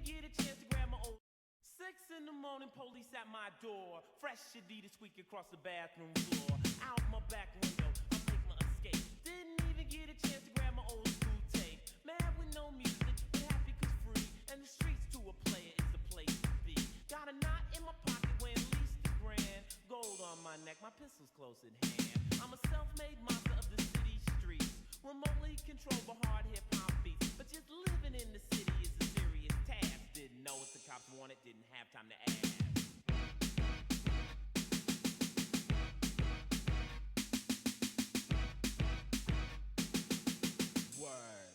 get a chance to grab my old. 6 in the morning, police at my door. Fresh Adidas squeak across the bathroom floor. Out my back window, I make my escape. Didn't even get a chance to grab my old school tape. Mad with no music, but happy 'cause free. And the streets to a player is the place to be. Got a knot in my pocket weighing at least $1,000. Gold on my neck, my pistol's close at hand. I'm a self-made monster of the city streets. Remotely controlled by hard hip-hop beats. But just living in the city is a serious task. Didn't know what the cops wanted, didn't have time to ask. Word.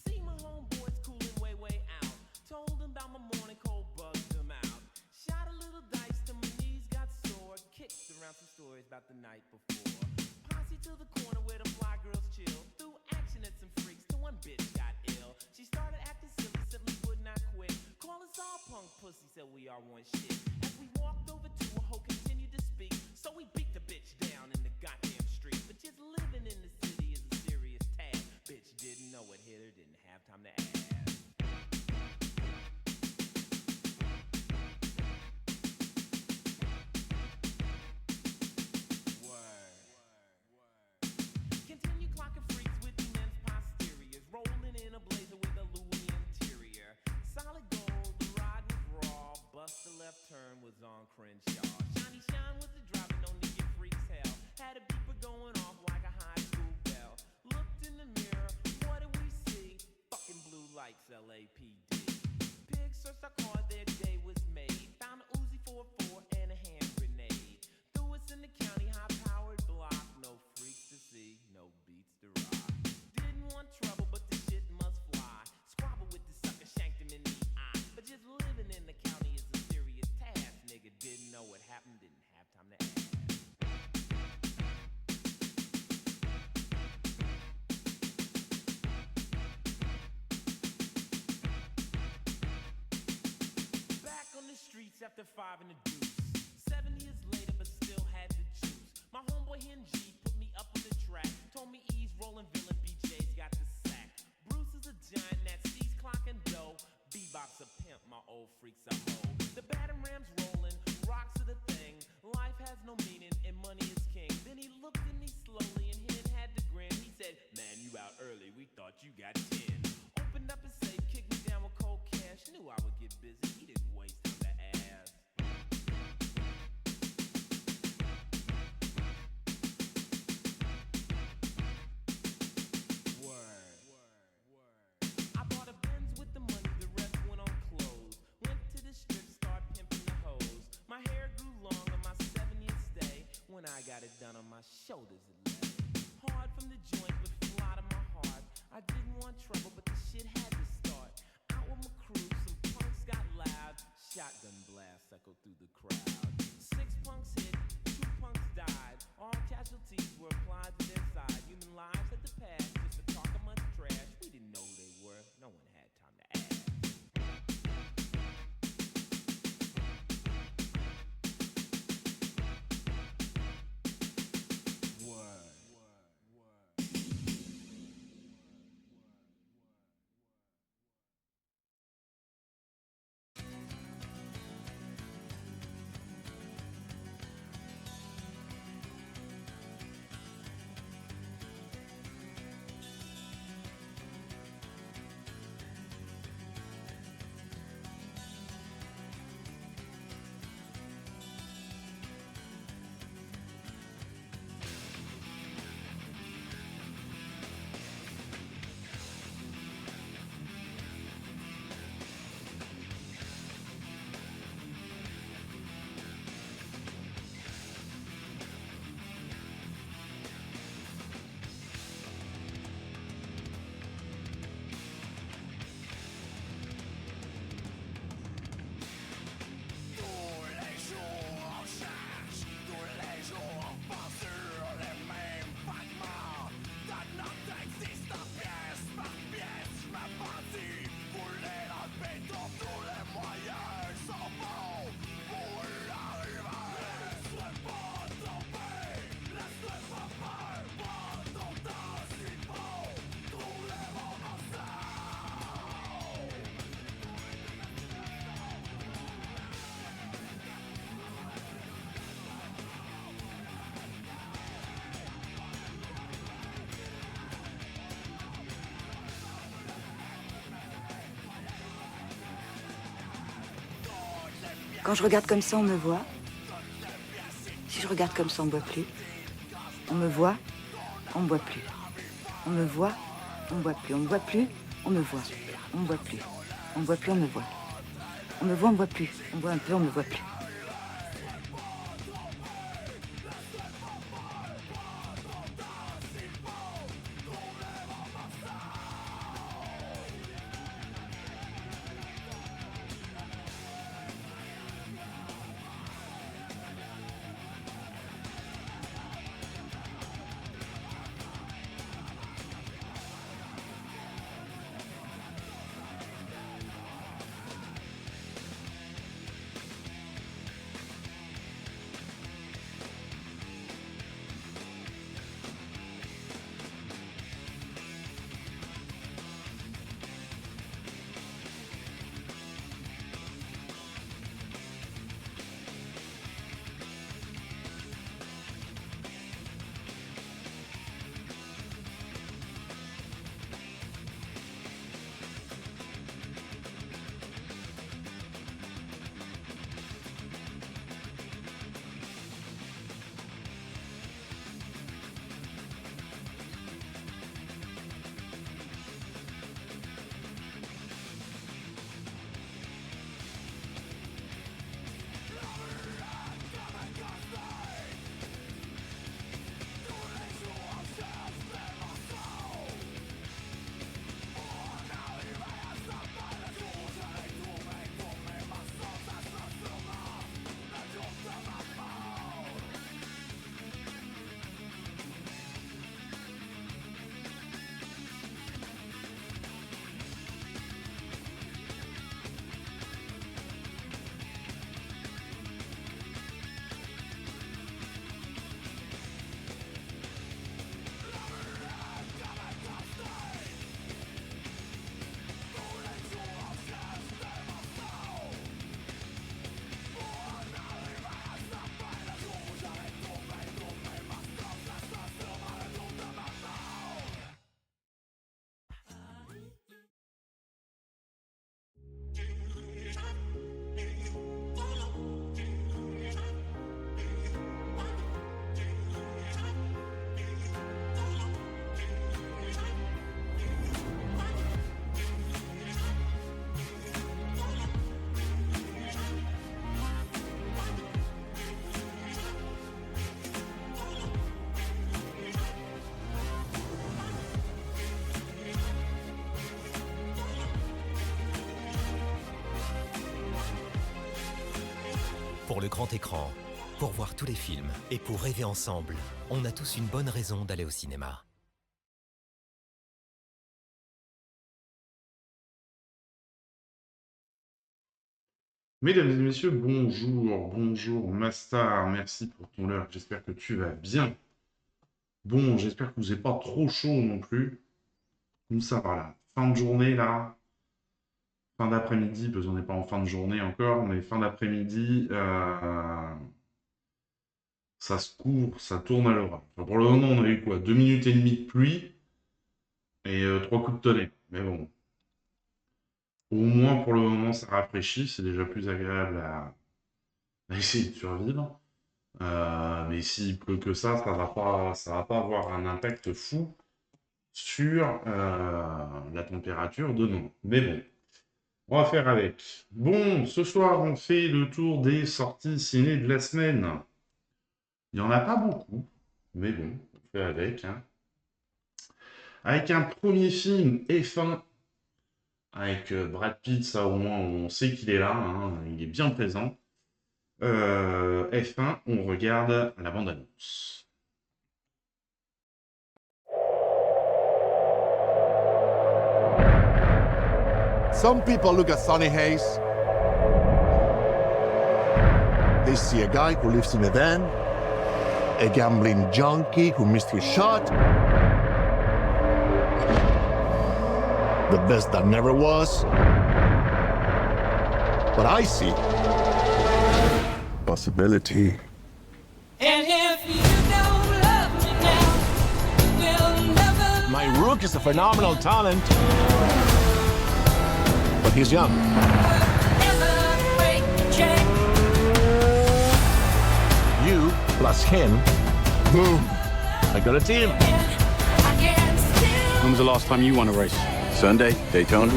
See my homeboys cooling way out. Told them about my morning cold, bugged them out. Shot a little dice till my knees got sore. Kicked around some stories about the night before. Posse to the corner where the fly girls chill. Threw action at some freaks till one bitch got ill. She started acting silly, simply would not quit. Call us all punk pussy, said we are one shit. As we walked over to her, hoe continued to speak. So we beat the bitch down in the goddamn street. But just living in the city is a serious task. Bitch didn't know it, hit her, didn't have time to ask. Continue clocking freaks with immense posteriors. Rolling in a blazer with a Louis interior. Solid gold, the ride was raw. Bust the left turn was on Crenshaw. Shiny shine was the driver, no need to freaks hell. Had a beeper going off like a high school bell. Looked in the mirror, what did we see? Fucking blue lights, LAPD. Pigs searched our car, their day was made. Found a Uzi 44 and a hand grenade. Threw us in the county, high-powered block. No freaks to see, no beats to rock. Didn't want trouble, but the shit must fly. Squabble with the sucker, shanked him in the eye. But just living in the county is a serious task. Nigga didn't know what happened, didn't have time to ask. Back on the streets after 5 in the deuce. 7 years later, but still had the juice. My homeboy Hen G put me up on the track. Told me ease rolling villain, BJ's got the sack. Bruce is a giant that sees clock and dough. Bebop's a pimp, my old freak's a hoe. The batter rams rolling, rocks are the thing. Life has no meaning and money is king. Then he looked at me slowly and Hen had to grin. He said, man, you out early, we thought you got 10. Opened up his safe, kicked me down with cold cash. Knew I would get busy, he didn't waste time to ask. I bought a Benz with the money, the rest went on clothes. Went to the strip, start pimping the hoes. My hair grew long on my 7-year stay. When I got it done on my shoulders it lay. Hard from the joint, but fly to my heart. I didn't want trouble, but the shit had to start. Out with my crew, some punks got loud. Shotgun blast echoed through the crowd. 6 punks hit, 2 punks died. All casualties were applied to their side. Human lives had to pass just to talk a much trash. We didn't know who they were, no one had time to ask. Quand je regarde comme ça, on me voit. Si je regarde comme ça, on ne boit plus. On me voit, on ne boit plus. On me voit, on ne boit plus. On ne boit plus, on me voit. On ne boit plus. On ne boit plus, on me voit. On me voit, on ne boit plus. On boit un peu, on ne me voit plus. Pour le grand écran, pour voir tous les films et pour rêver ensemble, on a tous une bonne raison d'aller au cinéma. Mesdames et messieurs, bonjour Mastar, merci pour ton leurre, j'espère que tu vas bien. Bon, j'espère que vous n'êtes pas trop chaud non plus. Nous ça va là, fin de journée là, fin d'après-midi, parce qu'on n'est pas en fin de journée encore, mais fin d'après-midi, ça se court, ça tourne à l'orage. Enfin, pour le moment, on a eu quoi, 2 minutes et demie de pluie et 3 coups de tonnerre, mais bon. Au moins pour le moment, ça rafraîchit, c'est déjà plus agréable à essayer de survivre. Mais s'il pleut que ça va pas avoir un impact fou sur la température de nous. Mais bon, on va faire avec. Bon, ce soir, on fait le tour des sorties ciné de la semaine. Il n'y en a pas beaucoup, mais bon, on fait avec. Hein. Avec un premier film, F1, avec Brad Pitt, ça au moins on sait qu'il est là, hein, il est bien présent. F1, on regarde la bande-annonce. Some people look at Sonny Hayes. They see a guy who lives in a van, a gambling junkie who missed his shot, the best that never was. But I see possibility. And if you don't love me now, we'll never. My rook is a phenomenal talent, but he's young. Never break the chain. You plus him. Boom. I got a team. I can't still When was the last time you won a race? Sunday, Daytona.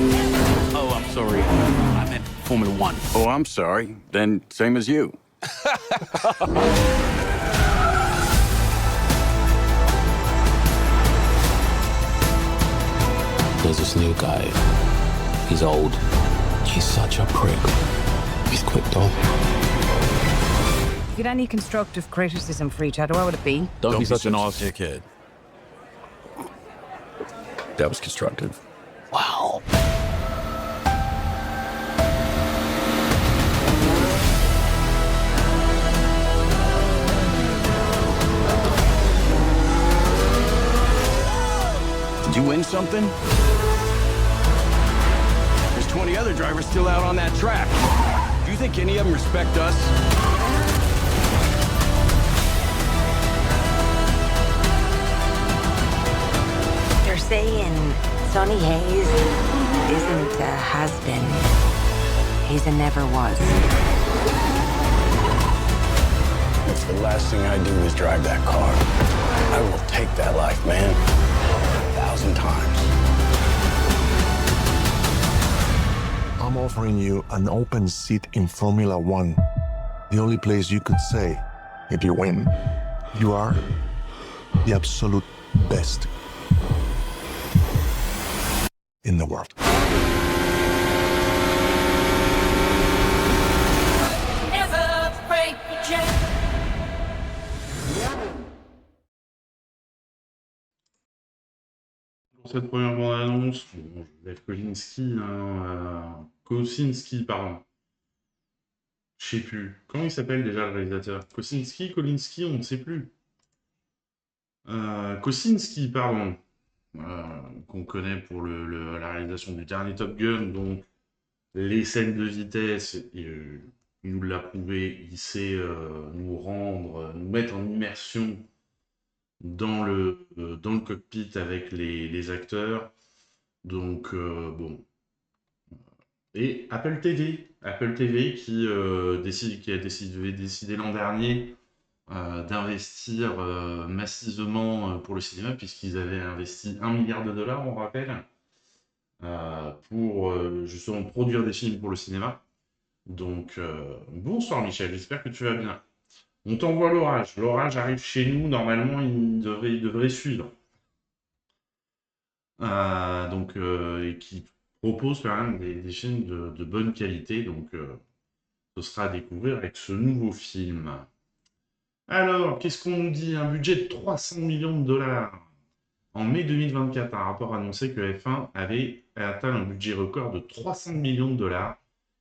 Oh, I'm sorry. I meant Formula One. Oh, I'm sorry. Then same as you. There's this new guy. He's old. He's such a prick. He's quick though. If you had any constructive criticism for each other, what would it be? Don't be such an ass. dickhead. That was constructive. Wow. Did you win something? There's 20 other drivers still out on that track. Do you think any of them respect us? They're saying Sonny Hayes isn't a has-been. He's a never was. If the last thing I do is drive that car, I will take that life, man. 1,000 times. I'm offering you an open seat in Formula One. The only place you could say, if you win, you are the absolute best in the world. never break the chain. Pour cette première bande-annonce, bon, je lève Kosinski, Kosinski, pardon. Je sais plus. Comment il s'appelle déjà le réalisateur? Kosinski, Kolinski, on ne sait plus. Kosinski, pardon. Qu'on connaît pour la réalisation du dernier Top Gun, donc les scènes de vitesse, il nous l'a prouvé, il sait nous rendre, nous mettre en immersion dans le cockpit avec les acteurs. Donc, bon. Et Apple TV qui a décidé l'an dernier d'investir massivement pour le cinéma, puisqu'ils avaient investi 1 milliard de dollars, on rappelle, pour justement produire des films pour le cinéma. Donc, bonsoir Michel, j'espère que tu vas bien. On t'envoie l'orage. L'orage arrive chez nous, normalement il devrait suivre. Et qui propose quand même des films de bonne qualité, donc ce sera à découvrir avec ce nouveau film. Alors, qu'est-ce qu'on nous dit? Un budget de 300 millions de dollars. En mai 2024, un rapport annonçait que F1 avait atteint un budget record de 300 millions de dollars,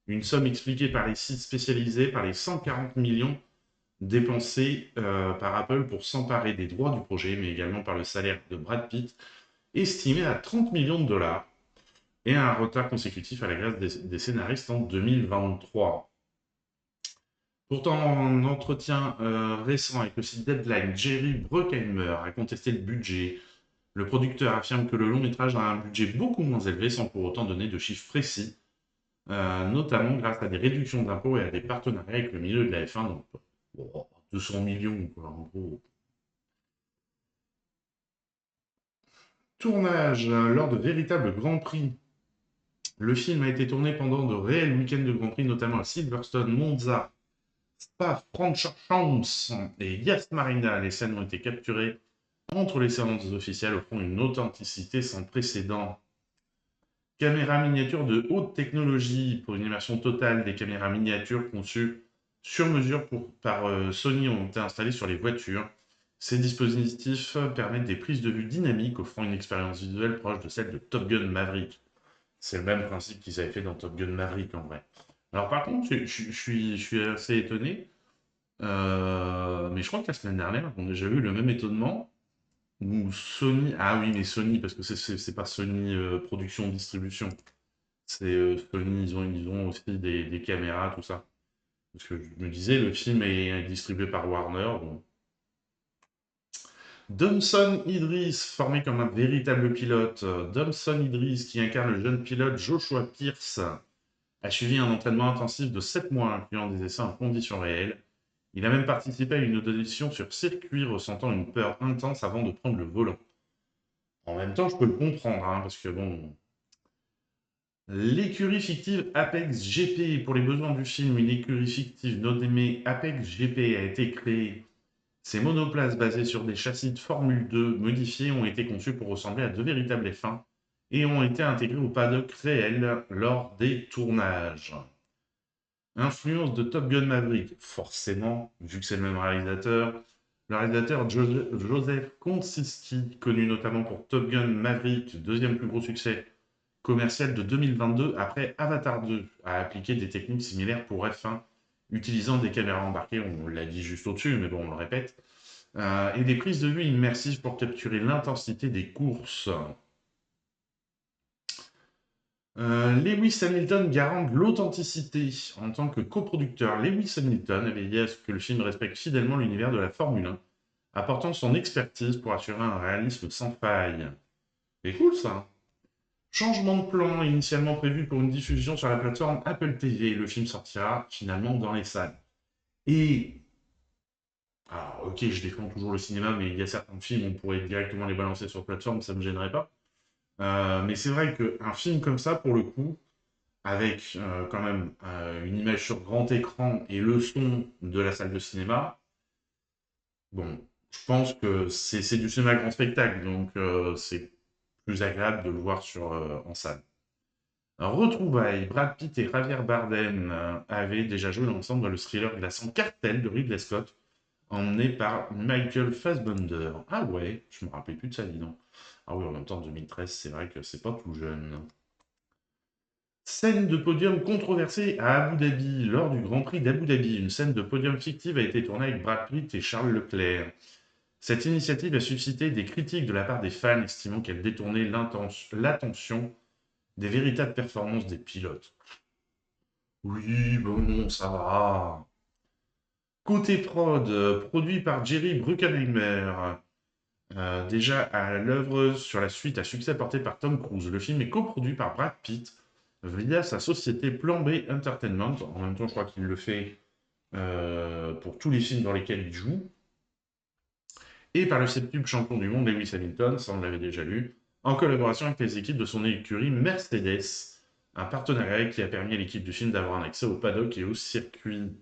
une somme expliquée par les sites spécialisés par les 140 millions dépensés par Apple pour s'emparer des droits du projet, mais également par le salaire de Brad Pitt, estimé à 30 millions de dollars, et un retard consécutif à la grève des scénaristes en 2023. Pourtant, en entretien récent avec le site Deadline, Jerry Bruckheimer a contesté le budget. Le producteur affirme que le long-métrage a un budget beaucoup moins élevé, sans pour autant donner de chiffres précis, notamment grâce à des réductions d'impôts et à des partenariats avec le milieu de la F1, donc 200 millions, quoi, en gros. Tournage lors de véritables Grands Prix. Le film a été tourné pendant de réels week-ends de Grand Prix, notamment à Silverstone, Monza, Spa-Francorchamps et Yas Marina. Les scènes ont été capturées entre les séances officielles, offrant une authenticité sans précédent. Caméra miniature de haute technologie pour une immersion totale. Des caméras miniatures conçues sur mesure par Sony ont été installées sur les voitures. Ces dispositifs permettent des prises de vue dynamiques, offrant une expérience visuelle proche de celle de Top Gun Maverick. C'est le même principe qu'ils avaient fait dans Top Gun Maverick, en vrai. Alors par contre, je suis assez étonné, mais je crois que la semaine dernière, on a déjà eu le même étonnement, où Sony... Ah oui, mais Sony, parce que c'est pas Sony Production Distribution, c'est Sony, ils ont aussi des caméras, tout ça. Parce que je me disais, le film est distribué par Warner, bon. Domson Idris, formé comme un véritable pilote. Domson Idris, qui incarne le jeune pilote Joshua Pierce, a suivi un entraînement intensif de 7 mois, incluant des essais en conditions réelles. Il a même participé à une audition sur circuit, ressentant une peur intense avant de prendre le volant. En même temps, je peux le comprendre, hein, parce que bon... L'écurie fictive Apex GP. Pour les besoins du film, une écurie fictive nommée Apex GP a été créée. Ces monoplaces basés sur des châssis de Formule 2 modifiés ont été conçus pour ressembler à de véritables F1 et ont été intégrés au paddock réel lors des tournages. Influence de Top Gun Maverick, forcément, vu que c'est le même réalisateur. Le réalisateur Joseph Kosinski, connu notamment pour Top Gun Maverick, deuxième plus gros succès commercial de 2022 après Avatar 2, a appliqué des techniques similaires pour F1, utilisant des caméras embarquées, on l'a dit juste au-dessus, mais bon, on le répète, et des prises de vue immersives pour capturer l'intensité des courses. Lewis Hamilton garant de l'authenticité. En tant que coproducteur, Lewis Hamilton a veillé à ce que le film respecte fidèlement l'univers de la Formule 1, apportant son expertise pour assurer un réalisme sans faille. C'est cool ça. Changement de plan initialement prévu pour une diffusion sur la plateforme Apple TV. Le film sortira finalement dans les salles. Et... Alors, ok, je défends toujours le cinéma, mais il y a certains films, on pourrait directement les balancer sur plateforme, ça ne me gênerait pas. Mais c'est vrai qu'un film comme ça, pour le coup, avec quand même une image sur grand écran et le son de la salle de cinéma, bon, je pense que c'est du cinéma grand spectacle, donc c'est plus agréable de le voir en salle. Retrouvailles, Brad Pitt et Javier Bardem avaient déjà joué ensemble dans le thriller glaçant Cartel de Ridley Scott, emmené par Michael Fassbender. Ah ouais, je me rappelais plus de ça, dis donc. Ah oui, en même temps, 2013, c'est vrai que c'est pas tout jeune. Scène de podium controversée à Abu Dhabi. Lors du Grand Prix d'Abu Dhabi, une scène de podium fictive a été tournée avec Brad Pitt et Charles Leclerc. Cette initiative a suscité des critiques de la part des fans, estimant qu'elle détournait l'attention des véritables performances des pilotes. Oui, bon, ça va. Côté prod, produit par Jerry Bruckheimer, déjà à l'œuvre sur la suite à succès porté par Tom Cruise. Le film est coproduit par Brad Pitt via sa société Plan B Entertainment. En même temps, je crois qu'il le fait pour tous les films dans lesquels il joue. Et par le septuple champion du monde Lewis Hamilton, ça on l'avait déjà lu, en collaboration avec les équipes de son écurie Mercedes, un partenariat qui a permis à l'équipe du film d'avoir un accès au paddock et au circuit.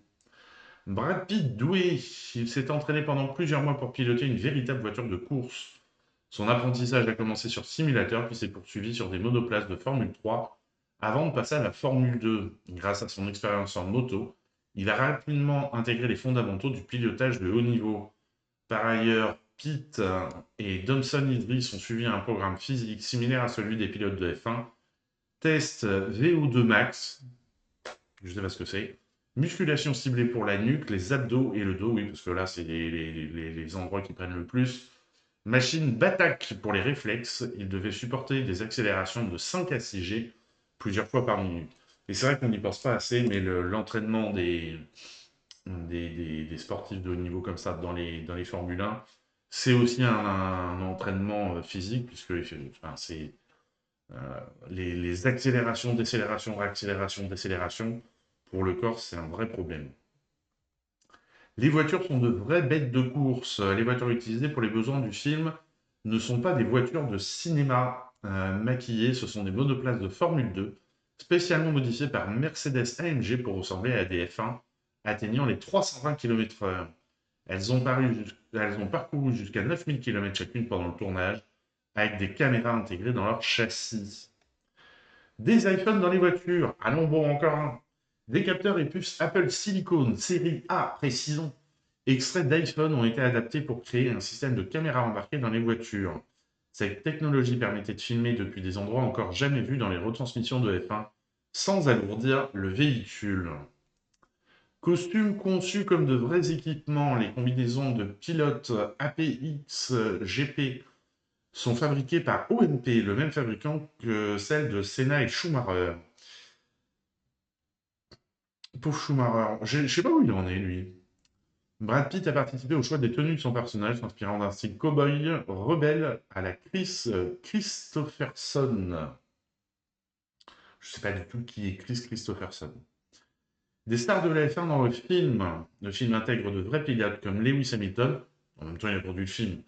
Brad Pitt doué, il s'est entraîné pendant plusieurs mois pour piloter une véritable voiture de course. Son apprentissage a commencé sur simulateur puis s'est poursuivi sur des monoplaces de Formule 3 avant de passer à la Formule 2. Grâce à son expérience en moto, il a rapidement intégré les fondamentaux du pilotage de haut niveau. Par ailleurs, Pitt et Domson Idris ont suivi un programme physique similaire à celui des pilotes de F1. Test VO2 max, je ne sais pas ce que c'est. Musculation ciblée pour la nuque, les abdos et le dos, oui, parce que là, c'est les endroits qui prennent le plus. Machine Batak pour les réflexes. Il devait supporter des accélérations de 5 à 6 G plusieurs fois par minute. Et c'est vrai qu'on n'y pense pas assez, mais l'entraînement des sportifs de haut niveau comme ça dans les Formule 1, c'est aussi un entraînement physique, puisque enfin, c'est les accélérations, décélérations, réaccélérations, décélérations, pour le corps, c'est un vrai problème. Les voitures sont de vraies bêtes de course. Les voitures utilisées pour les besoins du film ne sont pas des voitures de cinéma maquillées, ce sont des monoplaces de Formule 2, spécialement modifiées par Mercedes AMG pour ressembler à des F1, atteignant les 320 km/h. Elles ont parcouru jusqu'à 9000 km chacune pendant le tournage, avec des caméras intégrées dans leur châssis. Des iPhones dans les voitures. Allons bon, encore un. Des capteurs et puces Apple Silicon, série A, précisons, extraits d'iPhone ont été adaptés pour créer un système de caméra embarquée dans les voitures. Cette technologie permettait de filmer depuis des endroits encore jamais vus dans les retransmissions de F1, sans alourdir le véhicule. Costumes conçus comme de vrais équipements, les combinaisons de pilotes APX GP sont fabriquées par OMP, le même fabricant que celles de Senna et Schumacher. Pauvre Schumacher, je sais pas où il en est, lui. Brad Pitt a participé au choix des tenues de son personnage, s'inspirant d'un style cow-boy rebelle à la Chris Christopherson. Je sais pas du tout qui est Chris Christopherson. Des stars de la F1 dans le film. Le film intègre de vrais pilotes comme Lewis Hamilton. En même temps, il a produit le film.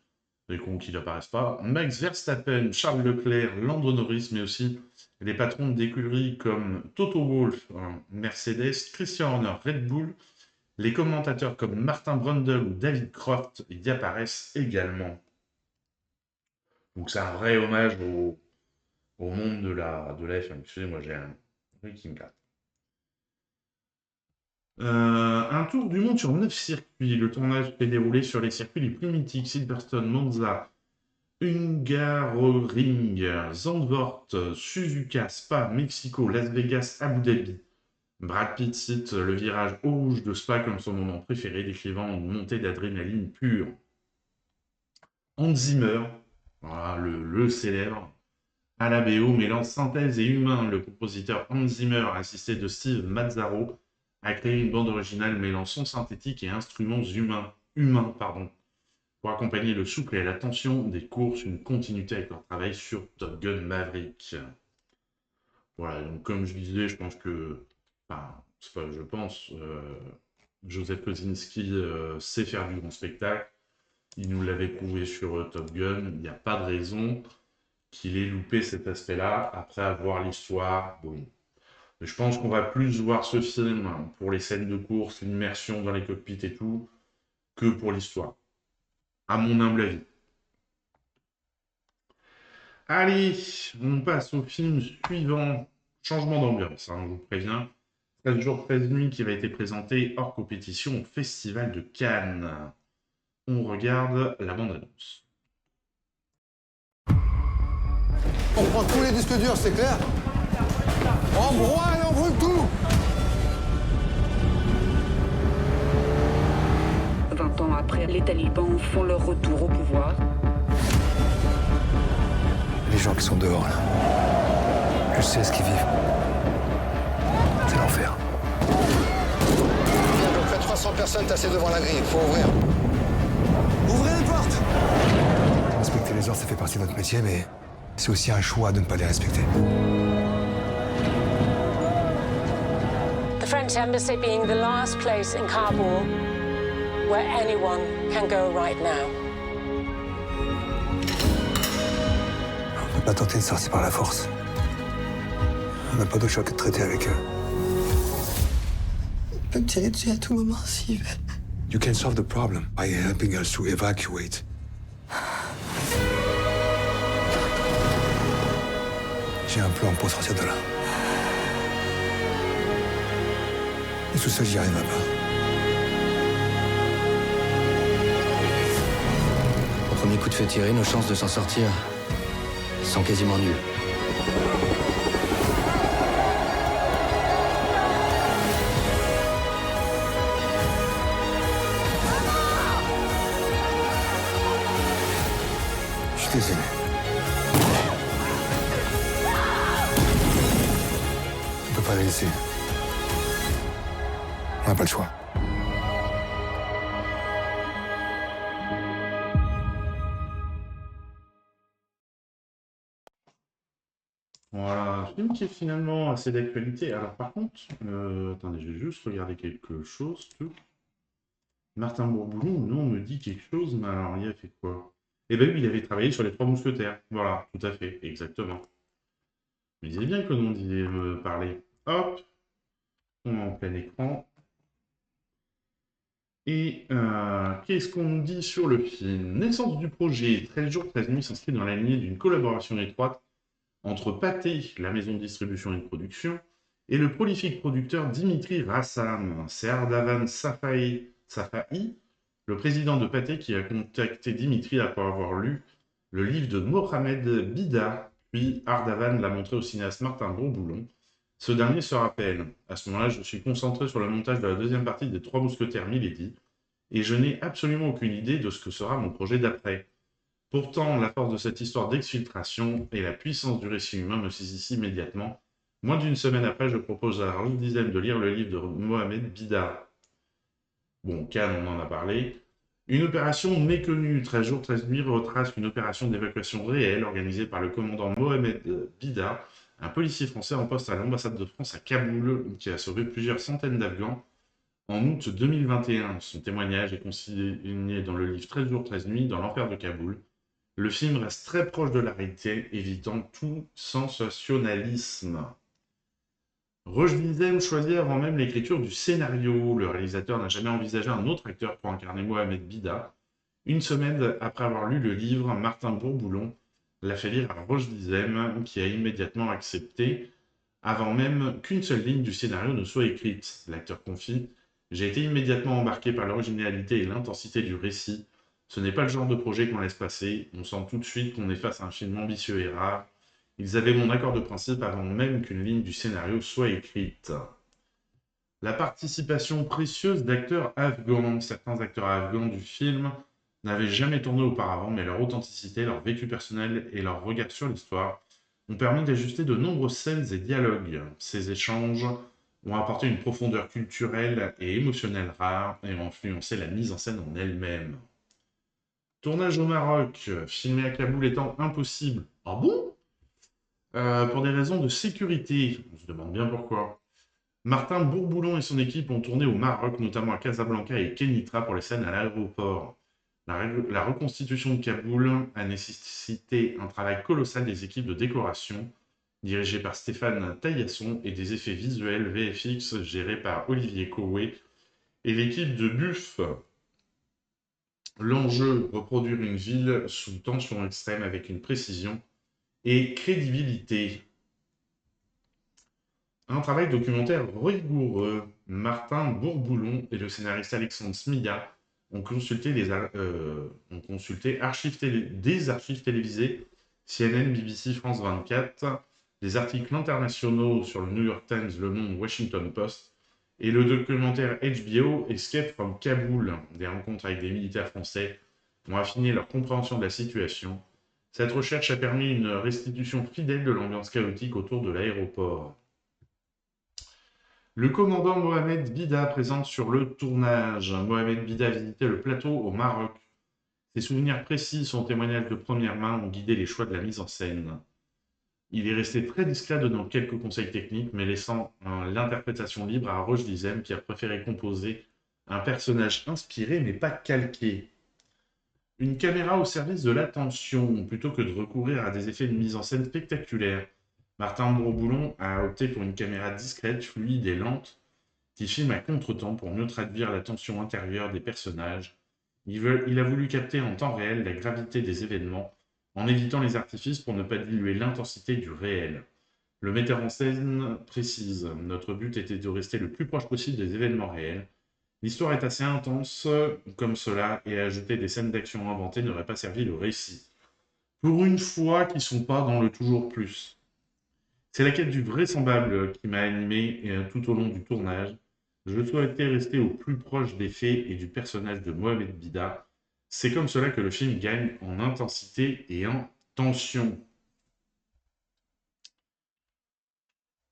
C'est con qu'il n'apparaisse pas. Max Verstappen, Charles Leclerc, Lando Norris, mais aussi les patrons d'écuries comme Toto Wolff, Mercedes, Christian Horner, Red Bull. Les commentateurs comme Martin Brundle ou David Croft y apparaissent également. Donc c'est un vrai hommage au monde de la F1. Excusez-moi, j'ai un truc qui me gratte. Un tour du monde sur 9 circuits. Le tournage s'est déroulé sur les circuits les plus mythiques: Silverstone, Monza, Hungaroring, Zandvoort, Suzuka, Spa, Mexico, Las Vegas, Abu Dhabi. Brad Pitt cite le virage au rouge de Spa comme son moment préféré, décrivant une montée d'adrénaline pure. Hans Zimmer, voilà, le célèbre, à la BO, mêlant synthèse et humain. Le compositeur Hans Zimmer, assisté de Steve Mazzaro, a créé une bande originale mêlant son synthétique et instruments humains, pour accompagner le souffle et la tension des courses, une continuité avec leur travail sur Top Gun Maverick. Voilà, donc comme je disais, je pense que, Joseph Kosinski sait faire du grand spectacle. Il nous l'avait prouvé sur Top Gun. Il n'y a pas de raison qu'il ait loupé cet aspect-là après avoir l'histoire. Bon. Mais je pense qu'on va plus voir ce film pour les scènes de course, l'immersion dans les cockpits et tout, que pour l'histoire. À mon humble avis. Allez, on passe au film suivant. Changement d'ambiance, je vous préviens. 13 jours, 13 nuits qui va être présenté hors compétition au Festival de Cannes. On regarde la bande-annonce. On prend tous les disques durs, c'est clair? On broie et on brûle tout! 20 ans après, les talibans font leur retour au pouvoir. Les gens qui sont dehors, là, je sais ce qu'ils vivent. C'est l'enfer. Il y a à peu près 300 personnes tassées devant la grille, il faut ouvrir. Ouvrez les portes! Respecter les ordres, ça fait partie de notre métier, mais c'est aussi un choix de ne pas les respecter. The French embassy being the last place in Kabul where anyone can go right now. On ne peut pas tenter de sortir par la force. On n'a pas d'autre choix que de traiter avec eux. Il peut me tirer dessus à tout moment s'il veut. You can solve the problem by helping us to evacuate. J'ai un plan pour sortir de là. Et tout seul, j'y arriverai pas. Au premier coup de feu tiré, nos chances de s'en sortir sont quasiment nulles. Je suis désolé. On peut pas les laisser. On n'a pas le choix. Voilà, un film qui est finalement assez d'actualité. Alors par contre, attendez, je vais juste regarder quelque chose. Martin Bourboulon, non, on me dit quelque chose, mais alors il a fait quoi? Eh ben oui, il avait travaillé sur les Trois Mousquetaires. Voilà, tout à fait, exactement. Mais il disait bien que non, il me parler. Hop, on est en plein écran. Et qu'est-ce qu'on nous dit sur le film? Naissance du projet, 13 jours, 13 nuits s'inscrit dans la lignée d'une collaboration étroite entre Pathé, la maison de distribution et de production, et le prolifique producteur Dimitri Rassam. C'est Ardavan Safai, le président de Pathé, qui a contacté Dimitri après avoir lu le livre de Mohamed Bida, puis Ardavan l'a montré au cinéaste Martin Bourboulon. Ce dernier se rappelle: à ce moment-là, je suis concentré sur le montage de la deuxième partie des Trois Mousquetaires Milady, et je n'ai absolument aucune idée de ce que sera mon projet d'après. Pourtant, la force de cette histoire d'exfiltration et la puissance du récit humain me saisissent immédiatement. Moins d'une semaine après, je propose à Raoul Dizem de lire le livre de Mohamed Bida. Bon, Cannes, on en a parlé. Une opération méconnue, 13 jours, 13 nuits, retrace une opération d'évacuation réelle organisée par le commandant Mohamed Bida, un policier français en poste à l'ambassade de France à Kaboul qui a sauvé plusieurs centaines d'Afghans en août 2021. Son témoignage est consigné dans le livre 13 jours, 13 nuits dans l'enfer de Kaboul. Le film reste très proche de la réalité, évitant tout sensationnalisme. Roche Dizem choisit avant même l'écriture du scénario. Le réalisateur n'a jamais envisagé un autre acteur pour incarner Mohamed Bida. Une semaine après avoir lu le livre, Martin Bourboulon l'a fait lire à Roche Dizem, qui a immédiatement accepté, avant même qu'une seule ligne du scénario ne soit écrite. L'acteur confie « J'ai été immédiatement embarqué par l'originalité et l'intensité du récit. Ce n'est pas le genre de projet qu'on laisse passer. On sent tout de suite qu'on est face à un film ambitieux et rare. Ils avaient mon accord de principe avant même qu'une ligne du scénario soit écrite. » La participation précieuse d'acteurs afghans. Certains acteurs afghans du film n'avaient jamais tourné auparavant, mais leur authenticité, leur vécu personnel et leur regard sur l'histoire ont permis d'ajuster de nombreuses scènes et dialogues. Ces échanges ont apporté une profondeur culturelle et émotionnelle rare et ont influencé la mise en scène en elle-même. Tournage au Maroc, filmé à Kaboul étant impossible. Ah bon ? Pour des raisons de sécurité. On se demande bien pourquoi. Martin Bourboulon et son équipe ont tourné au Maroc, notamment à Casablanca et Kenitra pour les scènes à l'aéroport. La reconstitution de Kaboul a nécessité un travail colossal des équipes de décoration, dirigées par Stéphane Taillasson, et des effets visuels VFX gérés par Olivier Cowé et l'équipe de Buff. L'enjeu, reproduire une ville sous tension extrême avec une précision et crédibilité. Un travail documentaire rigoureux. Martin Bourboulon et le scénariste Alexandre Smilla ont consulté des archives télévisées, CNN, BBC, France 24, des articles internationaux sur le New York Times, Le Monde, Washington Post, et le documentaire HBO Escape from Kaboul. Des rencontres avec des militaires français ont affiné leur compréhension de la situation. Cette recherche a permis une restitution fidèle de l'ambiance chaotique autour de l'aéroport. Le commandant Mohamed Bida présente sur le tournage. Mohamed Bida a visité le plateau au Maroc. Ses souvenirs précis, son témoignage de première main ont guidé les choix de la mise en scène. Il est resté très discret, donnant quelques conseils techniques, mais laissant l'interprétation libre à Roche Dizem, qui a préféré composer un personnage inspiré mais pas calqué. Une caméra au service de l'attention, plutôt que de recourir à des effets de mise en scène spectaculaires. Martin Bourboulon a opté pour une caméra discrète, fluide et lente, qui filme à contre-temps pour mieux traduire la tension intérieure des personnages. Il a voulu capter en temps réel la gravité des événements, en évitant les artifices pour ne pas diluer l'intensité du réel. Le metteur en scène précise « Notre but était de rester le plus proche possible des événements réels. L'histoire est assez intense comme cela, et ajouter des scènes d'action inventées n'aurait pas servi le récit. Pour une fois qu'ils ne sont pas dans le toujours plus. » C'est la quête du vraisemblable qui m'a animé tout au long du tournage. Je souhaitais rester au plus proche des faits et du personnage de Mohamed Bida. C'est comme cela que le film gagne en intensité et en tension.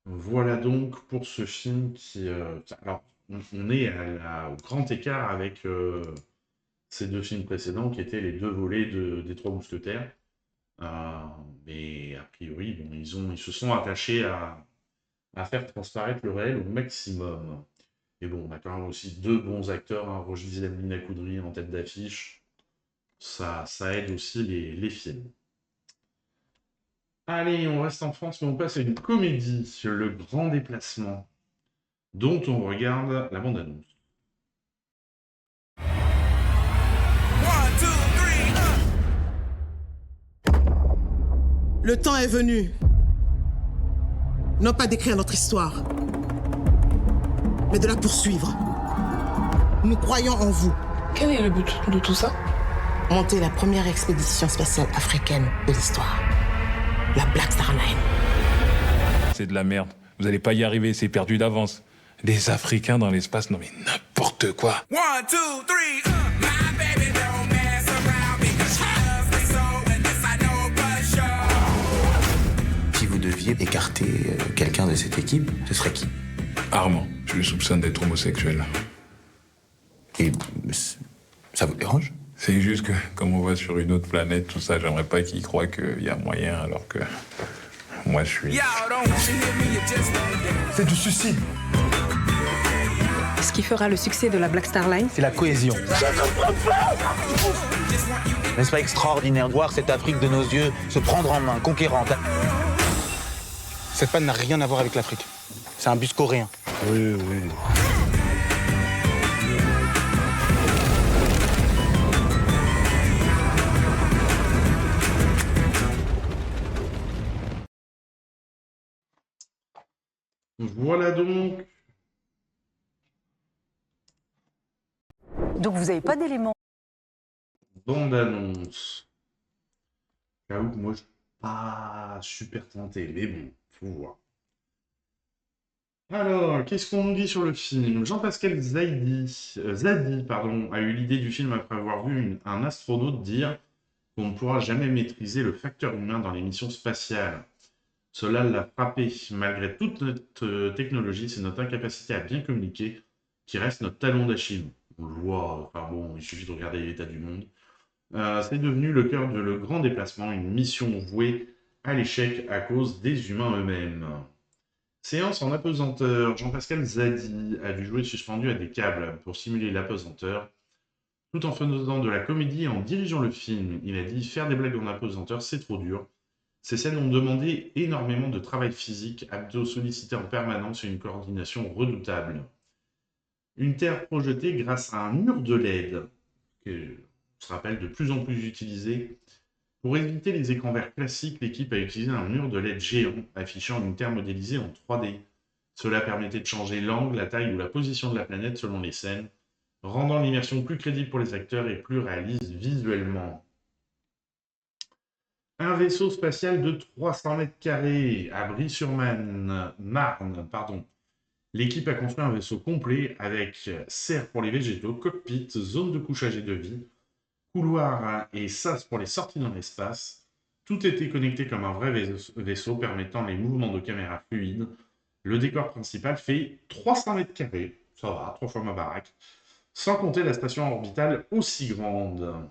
Voilà donc pour ce film qui... alors, on est au grand écart avec ces deux films précédents qui étaient les deux volets des Trois Mousquetaires. Mais a priori, bon, ils se sont attachés à faire transparaître le réel au maximum. Et bon, on a quand même aussi deux bons acteurs, hein, Roche Dizem, Lina Koudry en tête d'affiche. Ça aide aussi les films. Allez, on reste en France, mais on passe à une comédie, Le Grand Déplacement, dont on regarde la bande-annonce. Le temps est venu, non pas d'écrire notre histoire, mais de la poursuivre. Nous croyons en vous. Quel est le but de tout ça? Monter la première expédition spatiale africaine de l'histoire. La Black Star Line. C'est de la merde. Vous allez pas y arriver, c'est perdu d'avance. Des Africains dans l'espace, non mais n'importe quoi. 1, 2, 3, my baby don't mess around because she loves me so and this I know for sure. Si vous deviez écarter quelqu'un de cette équipe, ce serait qui? Armand, je le soupçonne d'être homosexuel. Et ça vous dérange? C'est juste que, comme on voit sur une autre planète, tout ça, j'aimerais pas qu'il croie qu'il y a moyen, alors que Moi, je suis... C'est du suicide. Ce qui fera le succès de la Black Star Line, C'est la cohésion. N'est-ce pas extraordinaire de voir cette Afrique de nos yeux se prendre en main, conquérante? Cette panne n'a rien à voir avec l'Afrique. C'est un bus coréen. Oui, oui. Voilà donc. Donc vous n'avez pas d'éléments. Bande-annonce. J'avoue que moi, je suis pas super tenté, mais bon, faut voir. Alors, qu'est-ce qu'on nous dit sur le film? Jean-Pascal Zadi, pardon, a eu l'idée du film après avoir vu un astronaute dire qu'on ne pourra jamais maîtriser le facteur humain dans les missions spatiales. Cela l'a frappé. Malgré toute notre technologie, c'est notre incapacité à bien communiquer qui reste notre talon d'Achille. On le voit, enfin bon, il suffit de regarder l'état du monde. C'est devenu le cœur de le grand déplacement, une mission vouée à l'échec à cause des humains eux-mêmes. Séance en apesanteur. Jean-Pascal Zadi a dû jouer suspendu à des câbles pour simuler l'apesanteur, tout en faisant de la comédie et en dirigeant le film. Il a dit « Faire des blagues en apesanteur, c'est trop dur. Ces scènes ont demandé énormément de travail physique, abdos sollicités en permanence et une coordination redoutable. Une terre projetée grâce à un mur de LED, que on se rappelle de plus en plus utilisé. Pour éviter les écrans verts classiques, l'équipe a utilisé un mur de LED géant affichant une terre modélisée en 3D. Cela permettait de changer l'angle, la taille ou la position de la planète selon les scènes, rendant l'immersion plus crédible pour les acteurs et plus réaliste visuellement. Un vaisseau spatial de 300 mètres carrés à Brie-sur-Marne. L'équipe a construit un vaisseau complet avec serre pour les végétaux, cockpit, zone de couchage et de vie, couloir et sas pour les sorties dans l'espace. Tout était connecté comme un vrai vaisseau permettant les mouvements de caméra fluides. Le décor principal fait 300 mètres carrés, ça va, 3 fois ma baraque, sans compter la station orbitale aussi grande.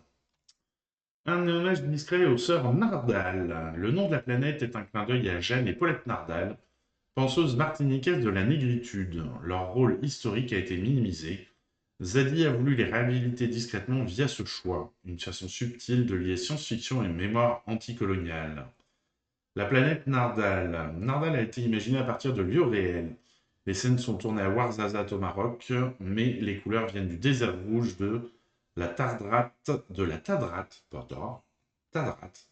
Un hommage discret aux sœurs Nardal. Le nom de la planète est un clin d'œil à Jeanne et Paulette Nardal, penseuses martiniquaises de la négritude. Leur rôle historique a été minimisé. Zadi a voulu les réhabiliter discrètement via ce choix, une façon subtile de lier science-fiction et mémoire anticoloniale. La planète Nardal. Nardal a été imaginée à partir de lieux réels. Les scènes sont tournées à Ouarzazate au Maroc, mais les couleurs viennent du désert rouge de la Tadrat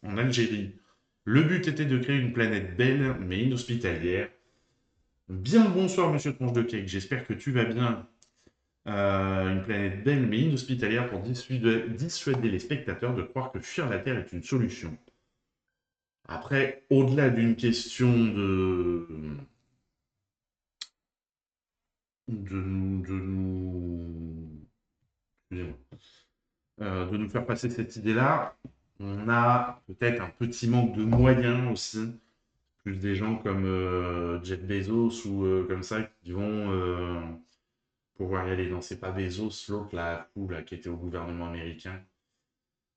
en Algérie. Le but était de créer une planète belle mais inhospitalière. Bien le bonsoir, monsieur Tronche de Cake, j'espère que tu vas bien. Une planète belle mais inhospitalière pour dissuader les spectateurs de croire que fuir la Terre est une solution. Après, au-delà d'une question de nous faire passer cette idée-là, on a peut-être un petit manque de moyens aussi. Plus des gens comme Jeff Bezos ou comme ça qui vont pouvoir y aller. Non, c'est pas Bezos, l'autre là, qui était au gouvernement américain.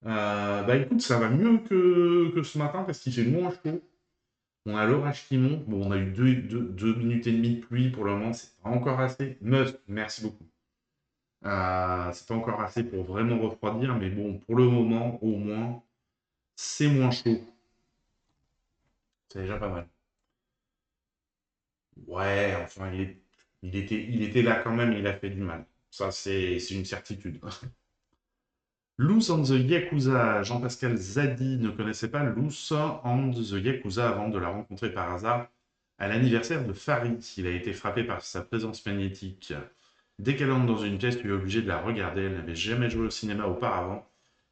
Bah écoute, ça va mieux que ce matin parce qu'il fait moins chaud. On a l'orage qui monte. Bon, on a eu 2 minutes et demie de pluie pour le moment, c'est pas encore assez. Musk, merci beaucoup. C'est pas encore assez pour vraiment refroidir, mais bon, pour le moment, au moins, c'est moins chaud. C'est déjà pas mal. Ouais, enfin, il était là quand même, il a fait du mal. Ça, c'est une certitude. Loose and the Yakuza. Jean-Pascal Zadi ne connaissait pas Loose and the Yakuza avant de la rencontrer par hasard à l'anniversaire de Farid. Il a été frappé par sa présence magnétique. Dès qu'elle entre dans une pièce, tu es obligé de la regarder. Elle n'avait jamais joué au cinéma auparavant,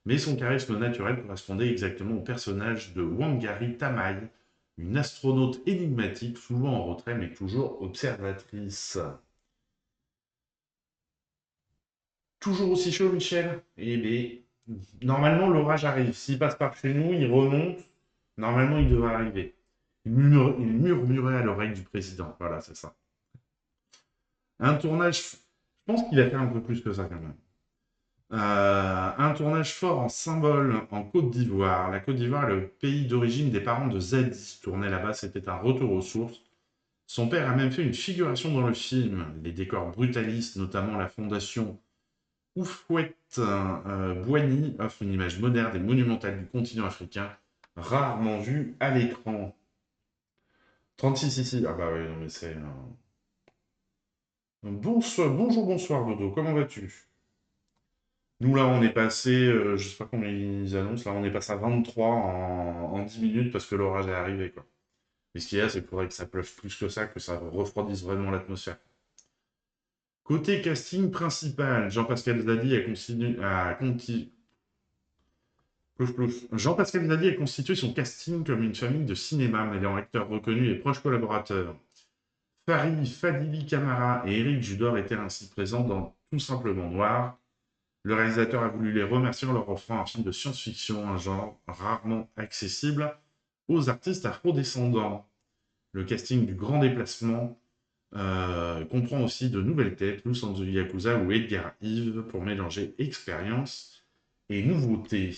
mais son charisme naturel correspondait exactement au personnage de Wangari Tamai, une astronaute énigmatique, souvent en retrait, mais toujours observatrice. Toujours aussi chaud, Michel? Eh bien, normalement, l'orage arrive. S'il passe par chez nous, il remonte. Normalement, il devrait arriver. Il murmurait à l'oreille du président. Voilà, c'est ça. Un tournage... Je pense qu'il a fait un peu plus que ça, quand même. Un tournage fort en symbole en Côte d'Ivoire. La Côte d'Ivoire est le pays d'origine des parents de Zadie. Tourné là-bas, c'était un retour aux sources. Son père a même fait une figuration dans le film. Les décors brutalistes, notamment la fondation Oufouette Boigny, offrent une image moderne et monumentale du continent africain, rarement vue à l'écran. 36 ici. Ah bah oui, non mais c'est... Bonjour, Dodo, comment vas-tu? Nous, là, on est passé, je sais pas combien ils annoncent, là, on est passé à 23 en 10 minutes parce que l'orage est arrivé, quoi. Mais ce qu'il y a, c'est qu'il faudrait que ça pleuve plus que ça refroidisse vraiment l'atmosphère. Côté casting principal, Jean-Pascal Zadi Jean-Pascal Zadi a constitué son casting comme une famille de cinéma, mêlant acteurs reconnus et proches collaborateurs. Farid Fadili Camara et Éric Judor étaient ainsi présents dans Tout simplement Noir. Le réalisateur a voulu les remercier en leur offrant un film de science-fiction, un genre rarement accessible aux artistes afro-descendants. Le casting du Grand Déplacement comprend aussi de nouvelles têtes, Lou Sanzu Yakuza ou Edgar Yves, pour mélanger expérience et nouveauté.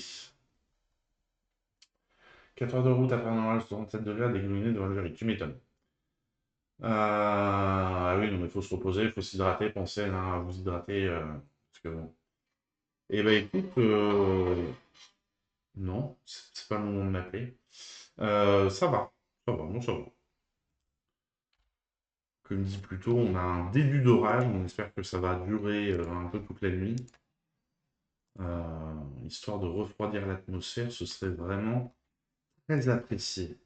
4 heures de route après un orage, 67 degrés, dégluminé devant le verre, tu m'étonnes. Ah oui, non, mais il faut se reposer, il faut s'hydrater, pensez à vous hydrater, parce que bon. Eh ben écoute, non, c'est pas le moment de m'appeler. Ça va, non, ça va. Comme dit plus tôt, on a un début d'orage, on espère que ça va durer un peu toute la nuit. Histoire de refroidir l'atmosphère, ce serait vraiment très apprécié.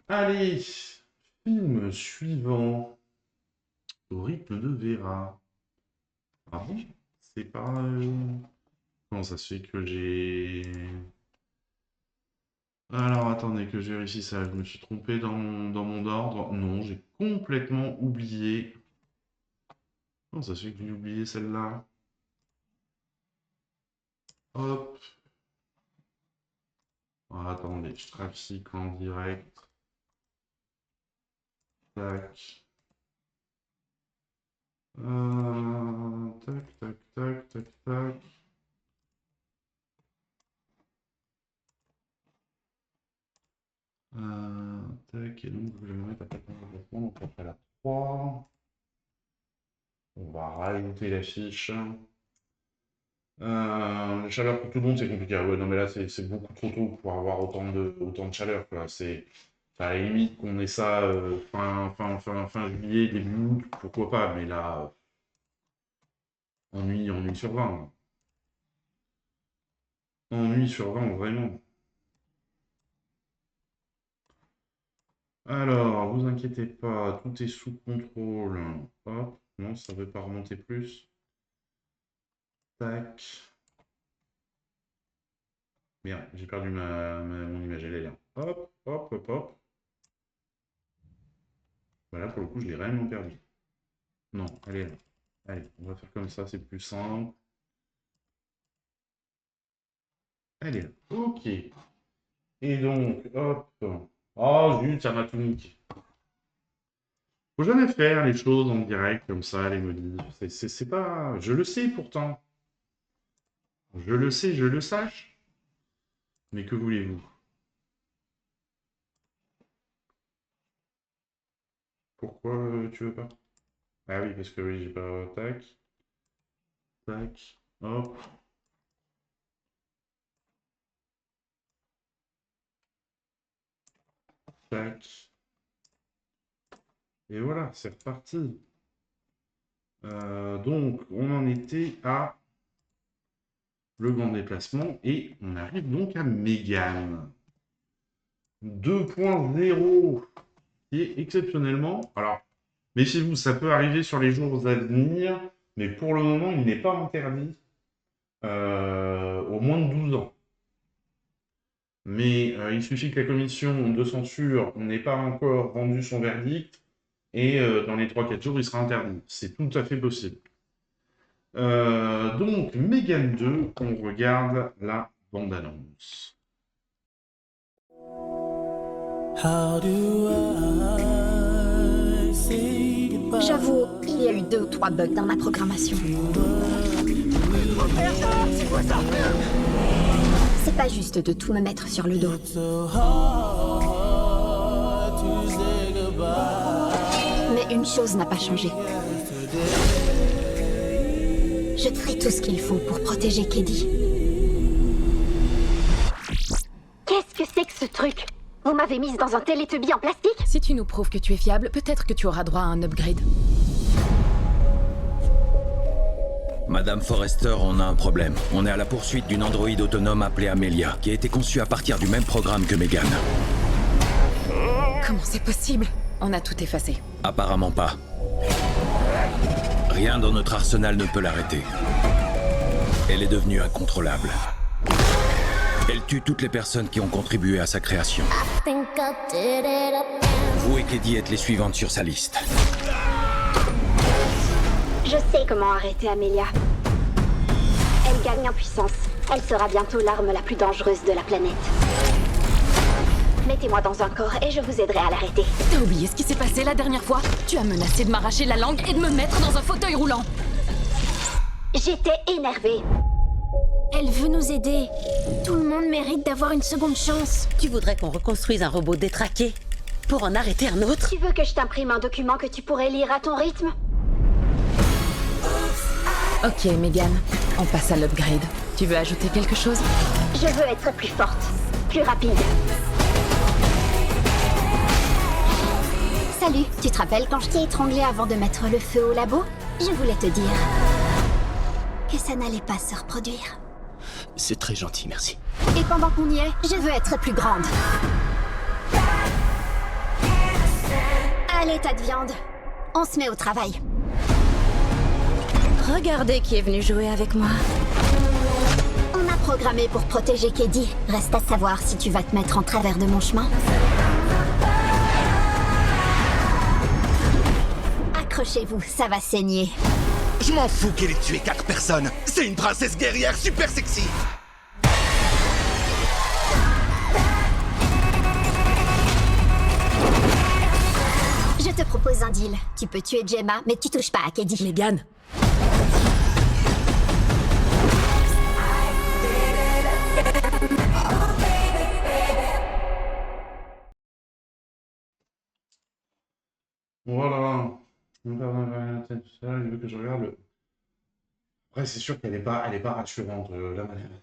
Allez, film suivant, Au rythme de Vera. Ah bon? C'est pas... Comment ça se fait que j'ai... Alors, attendez, que je vérifie ça. Je me suis trompé dans mon ordre. Non, j'ai complètement oublié. Comment ça se fait que j'ai oublié celle-là? Hop. Ah, attendez, je trafique en direct. Tac. Tac. Tac, et donc je vais me mettre à 14 déplacements, donc après la 3. On va rajouter la fiche. La chaleur pour tout le monde, c'est compliqué. Ouais, non, mais là, c'est beaucoup trop tôt pour avoir autant de chaleur, quoi. C'est à la limite qu'on ait ça fin juillet, début août, pourquoi pas, mais là, ennui sur 20. Ennui sur 20, vraiment. Alors, vous inquiétez pas, tout est sous contrôle. Hop, non, ça ne veut pas remonter plus. Tac. Bien, j'ai perdu mon image, elle est là. Hop. Voilà, pour le coup, je l'ai réellement perdu. Non, elle est là. Allez, on va faire comme ça, c'est plus simple. Elle est là. Ok. Et donc, hop. Oh, zut, ça m'a tout niqué. Faut jamais faire les choses en direct comme ça, les modifs. C'est pas... Je le sais pourtant. Je le sais, je le sache. Mais que voulez-vous? Pourquoi tu veux pas? Ah oui, parce que oui, j'ai pas... Tac. Tac. Hop. Tac. Et voilà, c'est reparti. Donc, on en était à le grand déplacement et on arrive donc à Megan 2.0 qui est exceptionnellement... Alors, méfiez-vous, ça peut arriver sur les jours à venir, mais pour le moment, il n'est pas interdit aux moins de 12 ans. Mais il suffit que la commission de censure n'ait pas encore rendu son verdict et dans les 3-4 jours, il sera interdit. C'est tout à fait possible. Donc, Megan 2, on regarde la bande-annonce. J'avoue, Il y a eu 2 ou 3 bugs dans ma programmation. C'est quoi ça? C'est pas juste de tout me mettre sur le dos. Mais une chose n'a pas changé. Je ferai tout ce qu'il faut pour protéger Keddy. Qu'est-ce que c'est que ce truc? Vous m'avez mise dans un Teletubby en plastique? Si tu nous prouves que tu es fiable, peut-être que tu auras droit à un upgrade. Madame Forrester, on a un problème. On est à la poursuite d'une androïde autonome appelée Amelia, qui a été conçue à partir du même programme que Megan. Comment c'est possible? On a tout effacé. Apparemment pas. Rien dans notre arsenal ne peut l'arrêter. Elle est devenue incontrôlable. Elle tue toutes les personnes qui ont contribué à sa création. Vous et Keddy êtes les suivantes sur sa liste. Je sais comment arrêter Amelia. Elle gagne en puissance. Elle sera bientôt l'arme la plus dangereuse de la planète. Mettez-moi dans un corps et je vous aiderai à l'arrêter. T'as oublié ce qui s'est passé la dernière fois? Tu as menacé de m'arracher la langue et de me mettre dans un fauteuil roulant. J'étais énervée. Elle veut nous aider. Tout le monde mérite d'avoir une seconde chance. Tu voudrais qu'on reconstruise un robot détraqué pour en arrêter un autre? Tu veux que je t'imprime un document que tu pourrais lire à ton rythme? Ok, Megan, on passe à l'upgrade. Tu veux ajouter quelque chose? Je veux être plus forte, plus rapide. Salut, tu te rappelles quand je t'ai étranglé avant de mettre le feu au labo? Je voulais te dire que ça n'allait pas se reproduire. C'est très gentil, merci. Et pendant qu'on y est, je veux être plus grande. Allez, tas de viande, on se met au travail. Regardez qui est venu jouer avec moi. On a programmé pour protéger Keddy. Reste à savoir si tu vas te mettre en travers de mon chemin. Accrochez-vous, ça va saigner. Je m'en fous qu'elle ait tué 4 personnes. C'est une princesse guerrière super sexy. Je te propose un deal. Tu peux tuer Gemma, mais tu touches pas à Keddy. Megan. Voilà. Il veut que je regarde le... Après, c'est sûr qu'elle est pas rassurante, la madame.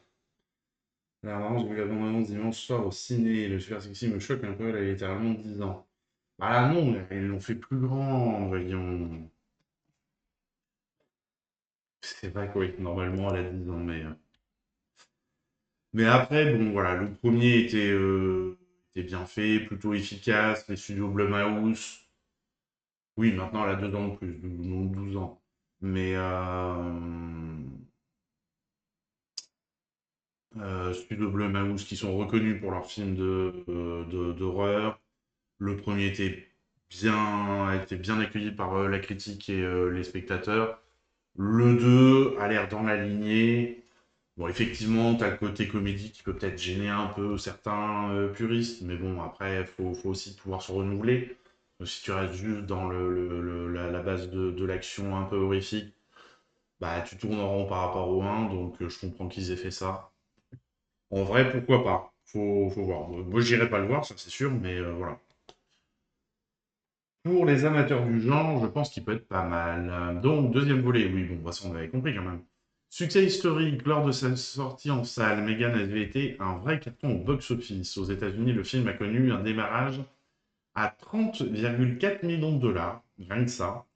Là, vraiment, j'ai vu la bande-annonce dimanche soir au ciné. Le super sexy me choque un peu, elle a littéralement 10 ans. Bah là, non, ils l'ont fait plus grand, voyons. C'est vrai que oui, normalement, elle a 10 ans, mais... Mais après, bon, voilà, le premier était bien fait, plutôt efficace, les studios Blumhouse... Oui, maintenant, elle a 2 ans de plus, donc 12 ans. Mais Studio Blumhouse qui sont reconnus pour leurs films d'horreur. Le premier a été bien accueilli par la critique et les spectateurs. Le 2 a l'air dans la lignée. Bon, effectivement, tu as le côté comédie qui peut peut-être gêner un peu certains puristes, mais bon, après, il faut aussi pouvoir se renouveler. Si tu restes juste dans la base de l'action un peu horrifique, bah tu tournes en rond par rapport au 1, donc je comprends qu'ils aient fait ça. En vrai, pourquoi pas? Faut voir. Moi, j'irai pas le voir, ça c'est sûr, mais voilà. Pour les amateurs du genre, je pense qu'il peut être pas mal. Donc, deuxième volet, oui, bon, de toute façon, on avait compris quand même. Succès historique, lors de sa sortie en salle, Megan avait été un vrai carton au box-office. Aux États-Unis, le film a connu un démarrage à 30,4 millions de dollars, rien que ça.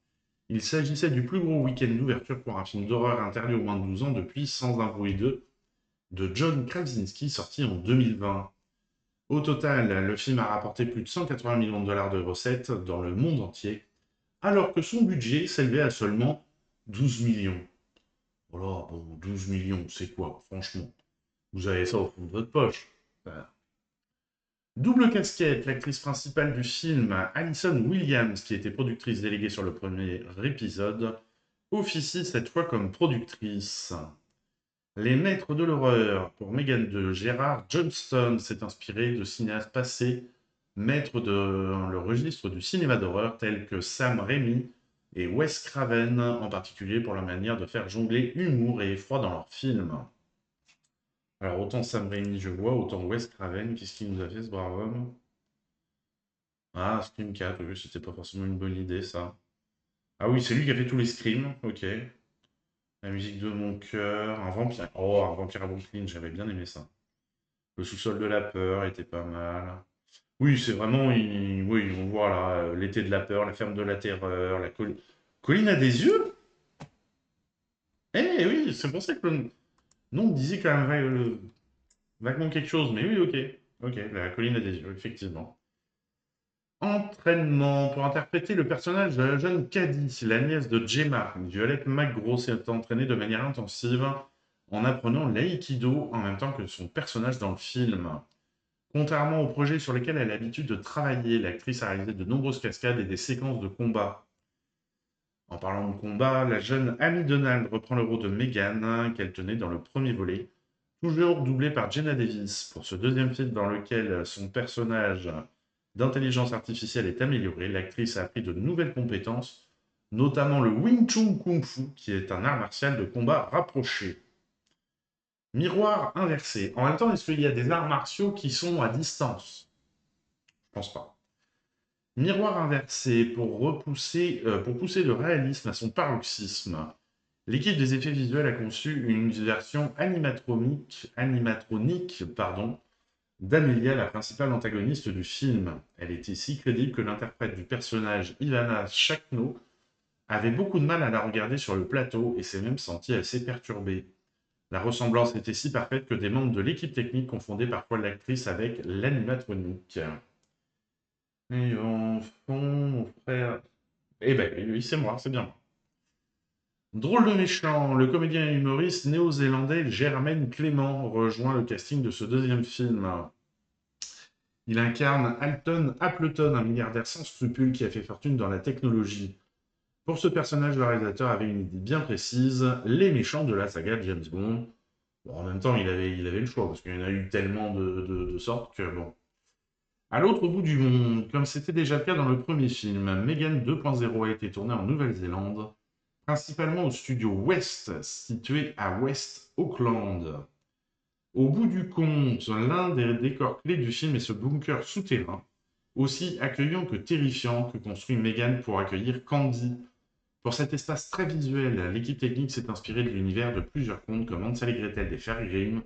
Il s'agissait du plus gros week-end d'ouverture pour un film d'horreur interdit aux moins de 12 ans depuis Sans un bruit 2 de John Krasinski, sorti en 2020. Au total, le film a rapporté plus de 180 millions de dollars de recettes dans le monde entier, alors que son budget s'élevait à seulement 12 millions. Voilà, bon, 12 millions, c'est quoi, franchement? Vous avez ça au fond de votre poche. Double casquette, l'actrice principale du film, Alison Williams, qui était productrice déléguée sur le premier épisode, officie cette fois comme productrice. Les maîtres de l'horreur, pour Megan de Gerard Johnston, s'est inspiré de cinéastes passés, maîtres de le registre du cinéma d'horreur, tels que Sam Raimi, et Wes Craven, en particulier pour leur manière de faire jongler humour et effroi dans leurs films. Alors autant Sam Raimi je vois, autant Wes Craven, qu'est-ce qu'il nous a fait ce brave homme? Ah, Scream 4, oui, c'était pas forcément une bonne idée ça. Ah oui, c'est lui qui a fait tous les Screams, ok. La musique de mon cœur, un vampire. Oh, un vampire à Brooklyn, j'avais bien aimé ça. Le sous-sol de la peur était pas mal. Oui, c'est vraiment, oui, on voit là, l'été de la peur, la ferme de la terreur, la colline à des yeux. Eh oui, c'est pour ça que le nom disait quand même vaguement quelque chose, mais oui, ok, la colline à des yeux, effectivement. Entraînement. Pour interpréter le personnage de la jeune Cady, la nièce de Gemma, Violette McGraw s'est entraînée de manière intensive en apprenant l'aïkido en même temps que son personnage dans le film. Contrairement aux projets sur lesquels elle a l'habitude de travailler, l'actrice a réalisé de nombreuses cascades et des séquences de combat. En parlant de combat, la jeune Amy Donald reprend le rôle de Megan qu'elle tenait dans le premier volet, toujours doublée par Jenna Davis. Pour ce deuxième film dans lequel son personnage d'intelligence artificielle est amélioré, l'actrice a appris de nouvelles compétences, notamment le Wing Chun Kung Fu, qui est un art martial de combat rapproché. Miroir inversé. En même temps, est-ce qu'il y a des arts martiaux qui sont à distance? Je pense pas. Miroir inversé pour pousser le réalisme à son paroxysme. L'équipe des effets visuels a conçu une version animatronique, d'Amelia, la principale antagoniste du film. Elle était si crédible que l'interprète du personnage, Ivana Shachno, avait beaucoup de mal à la regarder sur le plateau et s'est même sentie assez perturbée. La ressemblance était si parfaite que des membres de l'équipe technique confondaient parfois l'actrice avec l'animatronique. Et au fond, mon frère... Eh ben oui, c'est moi, c'est bien moi. Drôle de méchant, le comédien et humoriste néo-zélandais Jermaine Clement rejoint le casting de ce deuxième film. Il incarne Alton Appleton, un milliardaire sans scrupules qui a fait fortune dans la technologie. Pour ce personnage, le réalisateur avait une idée bien précise, les méchants de la saga James Bond. Bon, en même temps, il avait le choix, parce qu'il y en a eu tellement de sortes que bon. À l'autre bout du monde, comme c'était déjà le cas dans le premier film, Megan 2.0 a été tournée en Nouvelle-Zélande, principalement au studio West, situé à West Auckland. Au bout du compte, l'un des décors clés du film est ce bunker souterrain, aussi accueillant que terrifiant que construit Megan pour accueillir Candy. Pour cet espace très visuel, l'équipe technique s'est inspirée de l'univers de plusieurs contes comme Hansel et Gretel des Frères Grimm,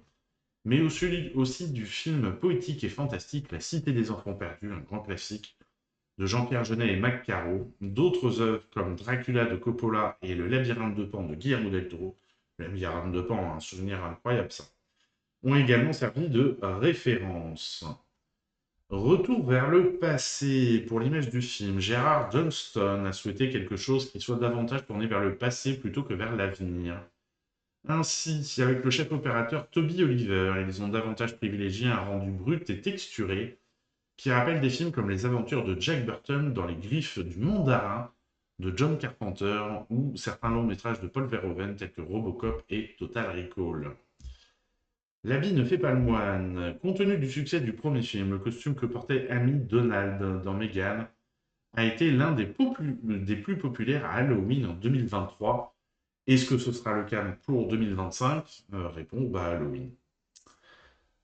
mais aussi du film poétique et fantastique La Cité des Enfants Perdus, un grand classique, de Jean-Pierre Jeunet et Mac Caro, d'autres œuvres comme Dracula de Coppola et Le Labyrinthe de Pan de Guillermo del Toro, Le Labyrinthe de Pan, un souvenir incroyable ça, ont également servi de référence. Retour vers le passé. Pour l'image du film, Gérard Johnston a souhaité quelque chose qui soit davantage tourné vers le passé plutôt que vers l'avenir. Ainsi, avec le chef opérateur Toby Oliver, ils ont davantage privilégié un rendu brut et texturé qui rappelle des films comme Les Aventures de Jack Burton dans les griffes du Mandarin de John Carpenter ou certains longs métrages de Paul Verhoeven tels que Robocop et Total Recall. L'habit ne fait pas le moine. Compte tenu du succès du premier film, le costume que portait Amy Donald dans Megan a été l'un des plus populaires à Halloween en 2023. Est-ce que ce sera le cas pour 2025 ? Répond Halloween.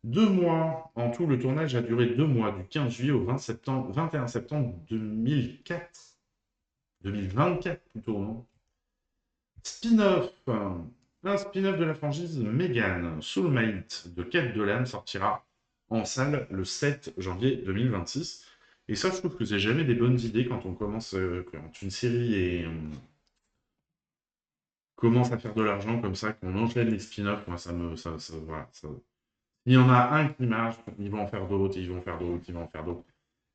2 mois. En tout, le tournage a duré 2 mois, du 15 juillet au 21 septembre 2024 plutôt, non ? Spin-off. Un spin-off de la franchise Megan, Soulmate de Quête de l'âme sortira en salle le 7 janvier 2026. Et ça, je trouve que c'est jamais des bonnes idées quand on commence, quand une série commence à faire de l'argent comme ça, qu'on enchaîne les spin-offs. Moi, voilà. Il y en a un qui marche, ils vont en faire d'autres, ils vont en faire d'autres, ils vont en faire d'autres.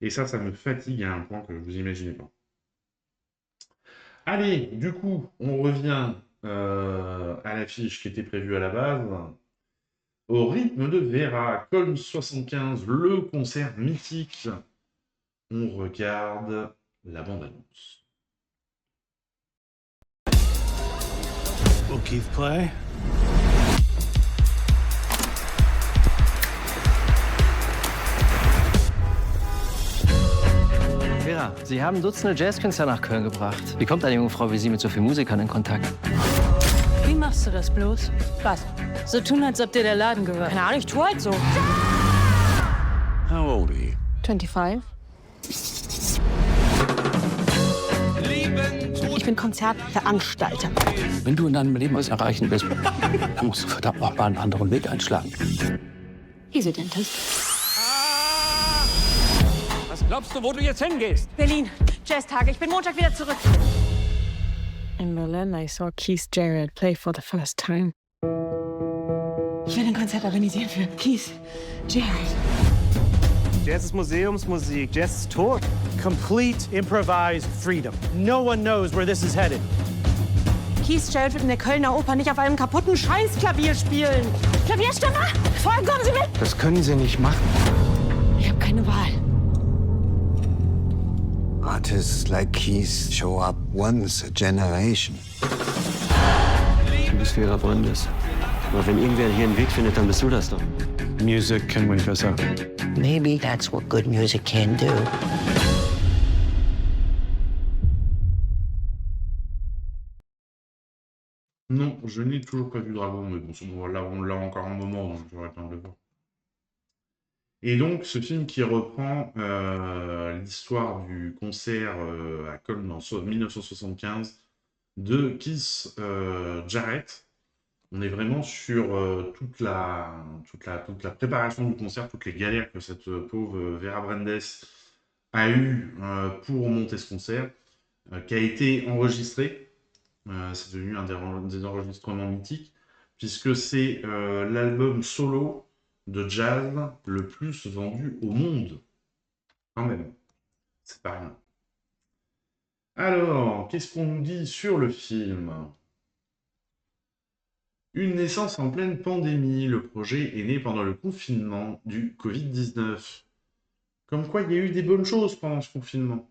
Et ça me fatigue à un point que vous imaginez pas. Allez, du coup, on revient à l'affiche qui était prévue à la base. Au rythme de Vera, Colm 75, le concert mythique. On regarde la bande-annonce. Will Keith play? Vera, Sie haben Dutzende Jazzkünstler nach Köln gebracht. Wie kommt eine junge Frau wie Sie mit so vielen Musikern in Kontakt? Wie machst du das bloß? Was? So tun, als ob dir der Laden gehört. Keine Ahnung, ich tue halt so. How old are you? 25. Ich bin Konzertveranstalter. Wenn du in deinem Leben was erreichen willst, dann musst du verdammt noch mal einen anderen Weg einschlagen. He's a dentist. Was glaubst du, wo du jetzt hingehst? Berlin, Jazztage. Ich bin Montag wieder zurück. In Berlin, I saw Keith Jarrett play for the first time. Ich will ein Konzert organisieren für Keith Jarrett. Jazz ist Museumsmusik. Jazz ist tot. Complete improvised freedom. No one knows where this is headed. Keith Jarrett wird in der Kölner Oper nicht auf einem kaputten Scheißklavier spielen. Klavierstimmer, vorher kommen Sie mit. Das können Sie nicht machen. Ich habe keine Wahl. Artists like Keith show up once a generation. Du bist Vera Brandes. Aber wenn irgendwer hier einen Weg findet, dann bist du das doch. Music can wake us up. Maybe that's what good music can do. Non, je n'ai toujours pas vu Dragon, mais bon, là, on l'a encore un moment, donc j'aurais le temps de le voir. Et donc, ce film qui reprend l'histoire du concert à Cologne en 1975 de Keith Jarrett. On est vraiment sur toute la préparation du concert, toutes les galères que cette pauvre Vera Brandes a eues pour monter ce concert, qui a été enregistré. C'est devenu un des enregistrements mythiques, puisque c'est l'album solo de jazz le plus vendu au monde. Quand même, c'est pas rien. Alors, qu'est-ce qu'on nous dit sur le film ? Une naissance en pleine pandémie. Le projet est né pendant le confinement du Covid-19. Comme quoi, il y a eu des bonnes choses pendant ce confinement.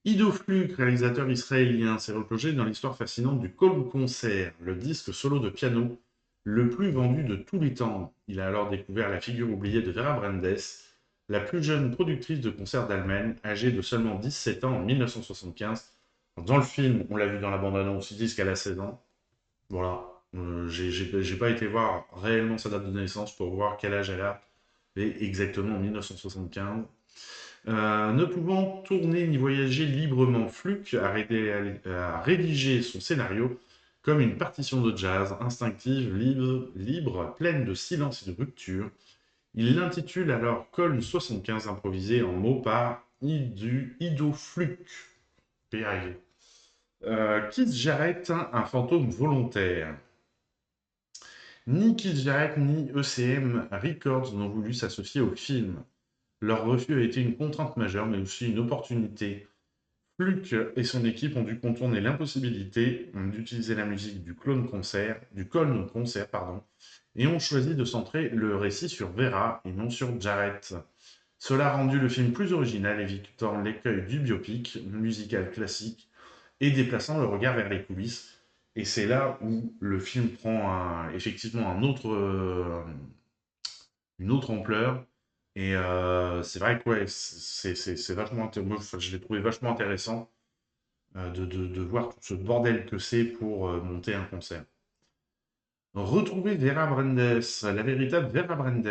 Ido Fluke, réalisateur israélien, s'est replongé dans l'histoire fascinante du Colm Concert, le disque solo de piano le plus vendu de tous les temps. Il a alors découvert la figure oubliée de Vera Brandes, la plus jeune productrice de concerts d'Allemagne, âgée de seulement 17 ans en 1975. Dans le film, on l'a vu dans la bande-annonce, ils disent qu'elle a 16 ans. Voilà. J'ai pas été voir réellement sa date de naissance pour voir quel âge elle a, et exactement en 1975. Ne pouvant tourner ni voyager librement, Fluke a rédigé son scénario comme une partition de jazz, instinctive, libre, pleine de silence et de rupture. Il l'intitule alors Cologne 75, improvisé en mots par Ido Fluke. Keith Jarrett, un fantôme volontaire. Ni Keith Jarrett ni ECM Records n'ont voulu s'associer au film. Leur refus a été une contrainte majeure, mais aussi une opportunité. Fluke et son équipe ont dû contourner l'impossibilité d'utiliser la musique du Colm Concert, et ont choisi de centrer le récit sur Vera et non sur Jarrett. Cela a rendu le film plus original, évitant l'écueil du biopic musical classique et déplaçant le regard vers les coulisses. Et c'est là où le film prend effectivement une autre ampleur. Et c'est vrai que ouais, c'est vachement moi, je l'ai trouvé vachement intéressant de voir tout ce bordel que c'est pour monter un concert. Retrouver Vera Brandes, la véritable Vera Brandes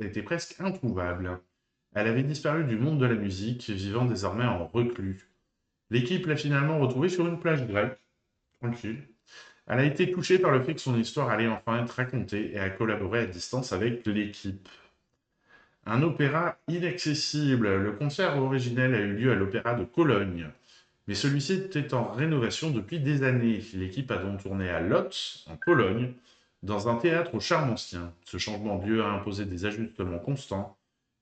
était presque introuvable. Elle avait disparu du monde de la musique, vivant désormais en reclus. L'équipe l'a finalement retrouvée sur une plage grecque, tranquille. Elle a été touchée par le fait que son histoire allait enfin être racontée et a collaboré à distance avec l'équipe. Un opéra inaccessible. Le concert originel a eu lieu à l'Opéra de Cologne, mais celui-ci était en rénovation depuis des années. L'équipe a donc tourné à Łódź, en Pologne, dans un théâtre au charme ancien. Ce changement de lieu a imposé des ajustements constants,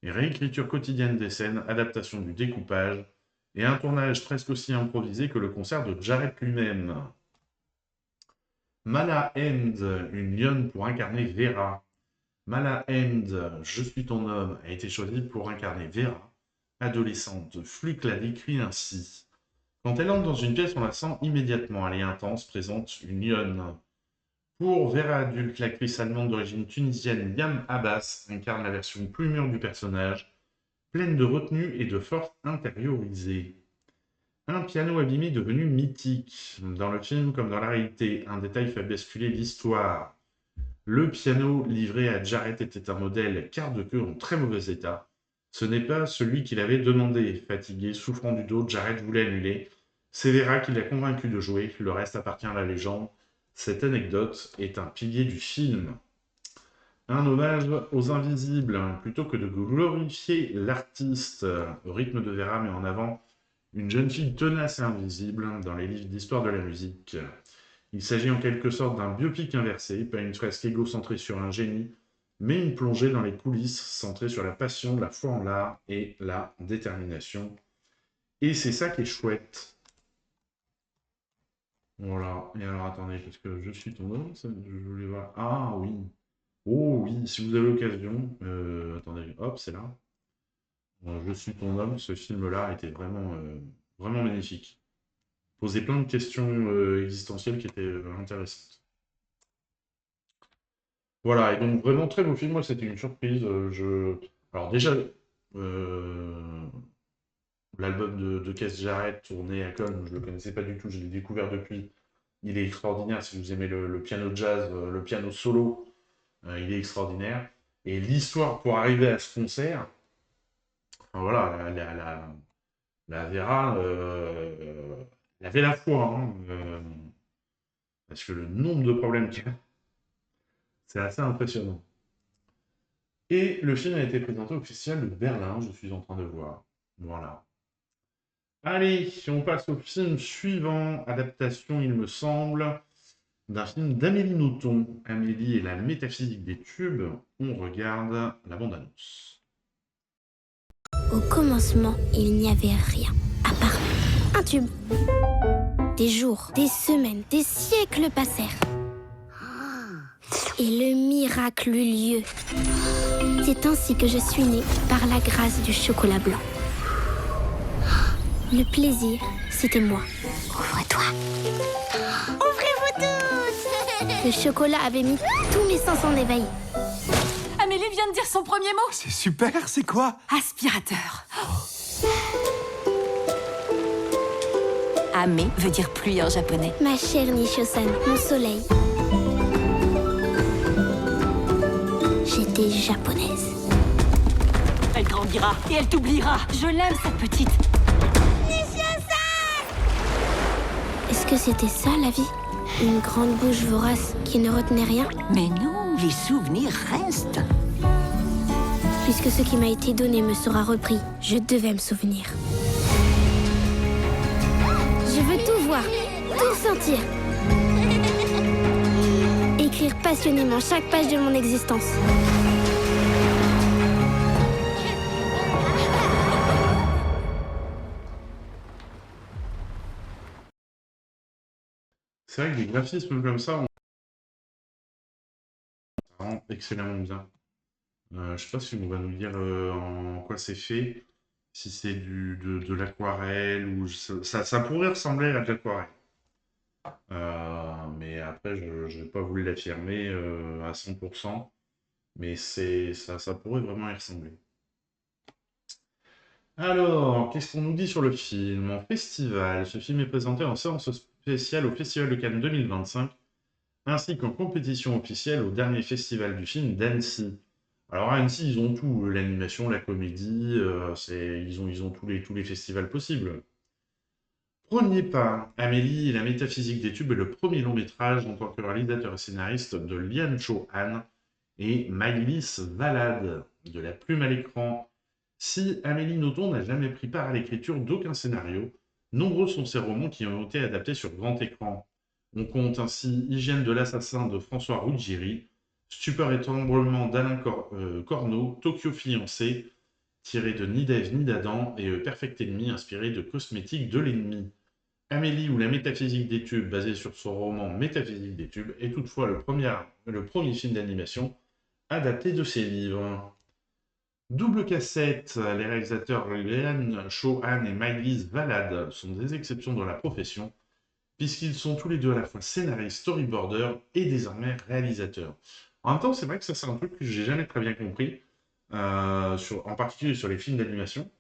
et réécriture quotidienne des scènes, adaptation du découpage, et un tournage presque aussi improvisé que le concert de Jarrett lui-même. Mala End, une lionne pour incarner Vera. Mala End, Je suis ton homme, a été choisie pour incarner Vera, adolescente. Fluke la décrit ainsi. Quand elle entre dans une pièce, on la sent immédiatement. Elle est intense, présente, une lionne. Pour Vera adulte, l'actrice allemande d'origine tunisienne Yam Abbas incarne la version plus mûre du personnage, pleine de retenue et de force intériorisée. Un piano abîmé devenu mythique. Dans le film comme dans la réalité, un détail fait basculer l'histoire. Le piano livré à Jarrett était un modèle quart de queue en très mauvais état. Ce n'est pas celui qu'il avait demandé. Fatigué, souffrant du dos, Jarrett voulait annuler. C'est Vera qui l'a convaincu de jouer. Le reste appartient à la légende. Cette anecdote est un pilier du film. Un hommage aux invisibles. Plutôt que de glorifier l'artiste, au rythme de Vera met en avant une jeune fille tenace et invisible dans les livres d'histoire de la musique. Il s'agit en quelque sorte d'un biopic inversé, pas une fresque égocentrée sur un génie, mais une plongée dans les coulisses centrée sur la passion, la foi en l'art et la détermination. Et c'est ça qui est chouette. Voilà. Et alors, attendez, parce que je suis ton homme, je voulais voir... Ah, oui. Oh, oui, si vous avez l'occasion... attendez, hop, c'est là. Je suis ton homme, ce film-là était vraiment, vraiment magnifique. Posait plein de questions existentielles qui étaient intéressantes. Voilà, et donc vraiment très beau film, moi c'était une surprise. Alors déjà, l'album de Keith Jarrett tourné à Cannes, je ne le connaissais pas du tout, je l'ai découvert depuis. Il est extraordinaire, si vous aimez le piano jazz, le piano solo, il est extraordinaire. Et l'histoire pour arriver à ce concert, enfin, voilà, la Vera, elle avait la foi, hein, parce que le nombre de problèmes qu'il y a, c'est assez impressionnant. Et le film a été présenté au Festival de Berlin, je suis en train de voir. Voilà. Allez, on passe au film suivant, adaptation, il me semble, d'un film d'Amélie Nothomb. Amélie et la métaphysique des tubes. On regarde la bande-annonce. Au commencement, il n'y avait rien, à part un tube. Des jours, des semaines, des siècles passèrent. Et le miracle eut lieu. C'est ainsi que je suis née, par la grâce du chocolat blanc. Le plaisir, c'était moi. Ouvre-toi. Ouvrez-vous tous. Le chocolat avait mis tous mes sens en éveil. Amélie vient de dire son premier mot. C'est super, c'est quoi? Aspirateur. Ame veut dire pluie en japonais. Ma chère Nisho-san, mon soleil. J'étais japonaise. Elle grandira et elle t'oubliera. Je l'aime, cette petite. Est-ce que c'était ça, la vie? Une grande bouche vorace qui ne retenait rien? Mais non, les souvenirs restent. Puisque ce qui m'a été donné me sera repris, je devais me souvenir. Je veux tout voir, tout sentir. Écrire passionnément chaque page de mon existence. C'est vrai que des graphismes comme ça, ça rend excellemment bien. Je sais pas si on va nous dire en quoi c'est fait, si c'est de l'aquarelle ou ça pourrait ressembler à de l'aquarelle. Mais après, je vais pas vous l'affirmer à 100%, mais ça pourrait vraiment y ressembler. Alors, qu'est-ce qu'on nous dit sur le film? En festival, ce film est présenté en séance spéciale au Festival de Cannes 2025, ainsi qu'en compétition officielle au dernier festival du film d'Annecy. Alors à Annecy, ils ont tout, l'animation, la comédie, ils ont tous les festivals possibles. Premier pas, Amélie et la métaphysique des tubes est le premier long métrage en tant que réalisateur et scénariste de Lian Cho-han et Maïlis Valade, de La Plume à l'écran. Si Amélie Nothomb n'a jamais pris part à l'écriture d'aucun scénario, nombreux sont ses romans qui ont été adaptés sur grand écran. On compte ainsi Hygiène de l'assassin de François Ruggieri, Stupeur et tremblement d'Alain Corneau, Tokyo fiancé, tiré de Ni d'Ève ni d'Adam, et Perfect Enemy, inspiré de Cosmétique de l'ennemi. Amélie ou la métaphysique des tubes, basé sur son roman Métaphysique des tubes, est toutefois le premier film d'animation adapté de ses livres. Double cassette, les réalisateurs Lian Cho-han et Maïlis Valade sont des exceptions dans la profession, puisqu'ils sont tous les deux à la fois scénaristes, storyboarders et désormais réalisateurs. En même temps, c'est vrai que ça c'est un truc que j'ai jamais très bien compris, en particulier sur les films d'animation.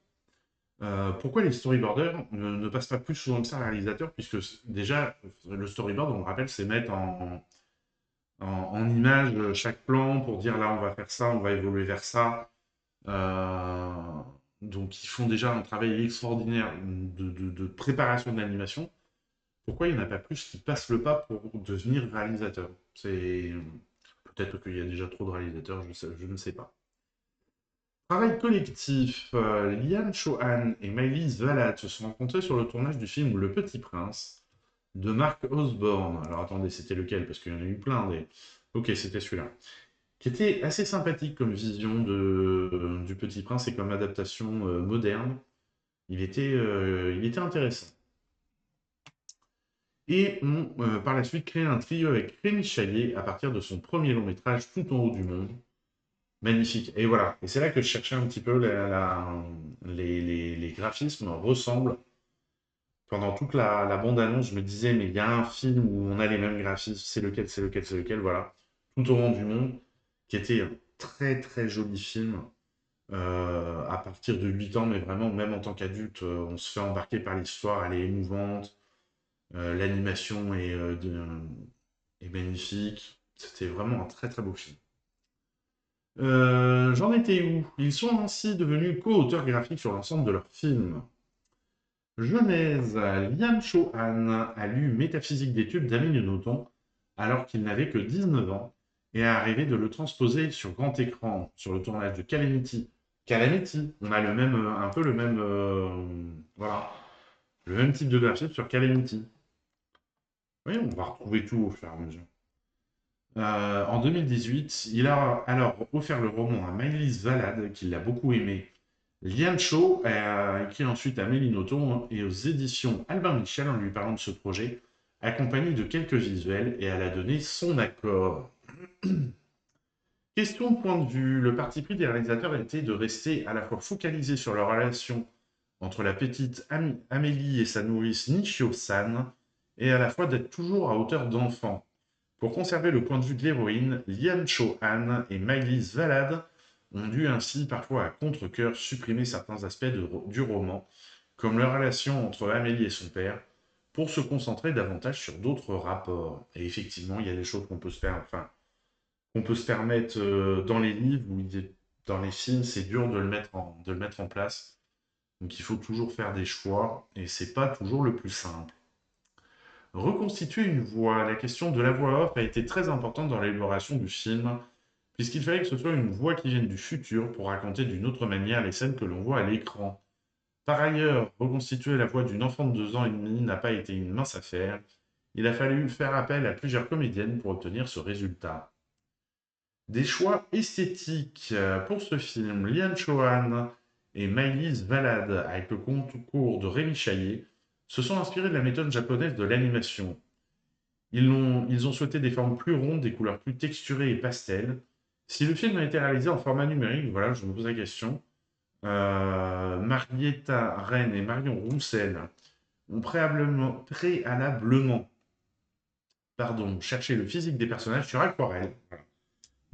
Pourquoi les storyboarders ne passent pas plus souvent que ça à réalisateur, puisque déjà, le storyboard, on le rappelle, c'est mettre en image chaque plan pour dire là, on va faire ça, on va évoluer vers ça. Donc, ils font déjà un travail extraordinaire de préparation de l'animation. Pourquoi il n'y en a pas plus qui passent le pas pour devenir réalisateur? C'est peut-être qu'il y a déjà trop de réalisateurs, je ne sais pas. Travail collectif. Liam Chohan et Maëlys Valade se sont rencontrés sur le tournage du film Le Petit Prince de Mark Osborne. Alors attendez, c'était lequel? Parce qu'il y en a eu plein. Ok, c'était celui-là. Qui était assez sympathique comme vision du Petit Prince et comme adaptation moderne. Il était intéressant. Et ont par la suite créé un trio avec Rémi Chaillet à partir de son premier long métrage Tout en haut du monde. Magnifique. Et voilà. Et c'est là que je cherchais un petit peu les graphismes ressemblent. Pendant toute la bande-annonce, je me disais, mais il y a un film où on a les mêmes graphismes, c'est lequel, voilà. Tout au long du monde, qui était un très très joli film, à partir de 8 ans, mais vraiment, même en tant qu'adulte, on se fait embarquer par l'histoire, elle est émouvante, l'animation est magnifique, c'était vraiment un très très beau film. J'en étais où? Ils sont ainsi devenus co-auteurs graphiques sur l'ensemble de leurs films. Genèse, Liam Chohan a lu Métaphysique des tubes d'Amélie Nothomb alors qu'il n'avait que 19 ans et a rêvé de le transposer sur grand écran sur le tournage de Calamity. Calamity, on a un peu le même, voilà, le même type de graphisme sur Calamity. Oui, on va retrouver tout au fur et à mesure. En 2018, il a alors offert le roman à Maëlys Valade, qui l'a beaucoup aimé. Liam Cho a écrit ensuite à Amélie Nothomb et aux éditions Albin Michel en lui parlant de ce projet, accompagné de quelques visuels, et elle a donné son accord. Question de point de vue, le parti pris des réalisateurs était de rester à la fois focalisé sur leur relation entre la petite Amélie et sa nourrice Nishio-san, et à la fois d'être toujours à hauteur d'enfant. Pour conserver le point de vue de l'héroïne, Liam Chohan et Maëlys Valade ont dû ainsi, parfois à contre-cœur, supprimer certains aspects du roman, comme leur relation entre Amélie et son père, pour se concentrer davantage sur d'autres rapports. Et effectivement, il y a des choses qu'on peut se permettre dans les livres ou dans les films, c'est dur de le mettre en place. Donc il faut toujours faire des choix, et c'est pas toujours le plus simple. Reconstituer une voix. La question de la voix off a été très importante dans l'élaboration du film, puisqu'il fallait que ce soit une voix qui vienne du futur pour raconter d'une autre manière les scènes que l'on voit à l'écran. Par ailleurs, reconstituer la voix d'une enfant de 2 ans et demi n'a pas été une mince affaire. Il a fallu faire appel à plusieurs comédiennes pour obtenir ce résultat. Des choix esthétiques pour ce film. Liam Chohan et Maëlys Valade, avec le concours de Rémi Chaillet, se sont inspirés de la méthode japonaise de l'animation. Ils ont souhaité des formes plus rondes, des couleurs plus texturées et pastel. Si le film a été réalisé en format numérique, voilà, je me pose la question. Marietta Rennes et Marion Roussel ont préalablement cherché le physique des personnages sur aquarelle. Voilà.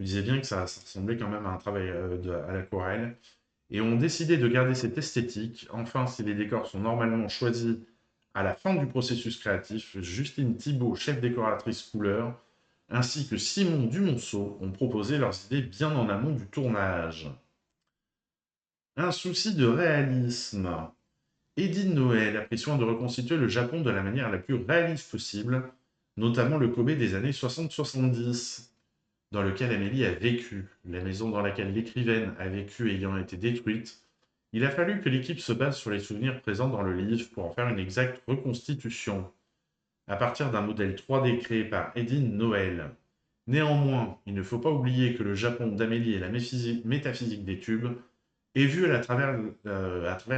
Ils disaient bien que ça ressemblait quand même à un travail à l'aquarelle. Et ont décidé de garder cette esthétique. Enfin, si les décors sont normalement choisis à la fin du processus créatif, Justine Thibault, chef décoratrice couleur, ainsi que Simon Dumonceau ont proposé leurs idées bien en amont du tournage. Un souci de réalisme. Edith Noël a pris soin de reconstituer le Japon de la manière la plus réaliste possible, notamment le Kobe des années 60-70, dans lequel Amélie a vécu, la maison dans laquelle l'écrivaine a vécu ayant été détruite. Il a fallu que l'équipe se base sur les souvenirs présents dans le livre pour en faire une exacte reconstitution, à partir d'un modèle 3D créé par Edith Noël. Néanmoins, il ne faut pas oublier que le Japon d'Amélie et la métaphysique des tubes est vu à travers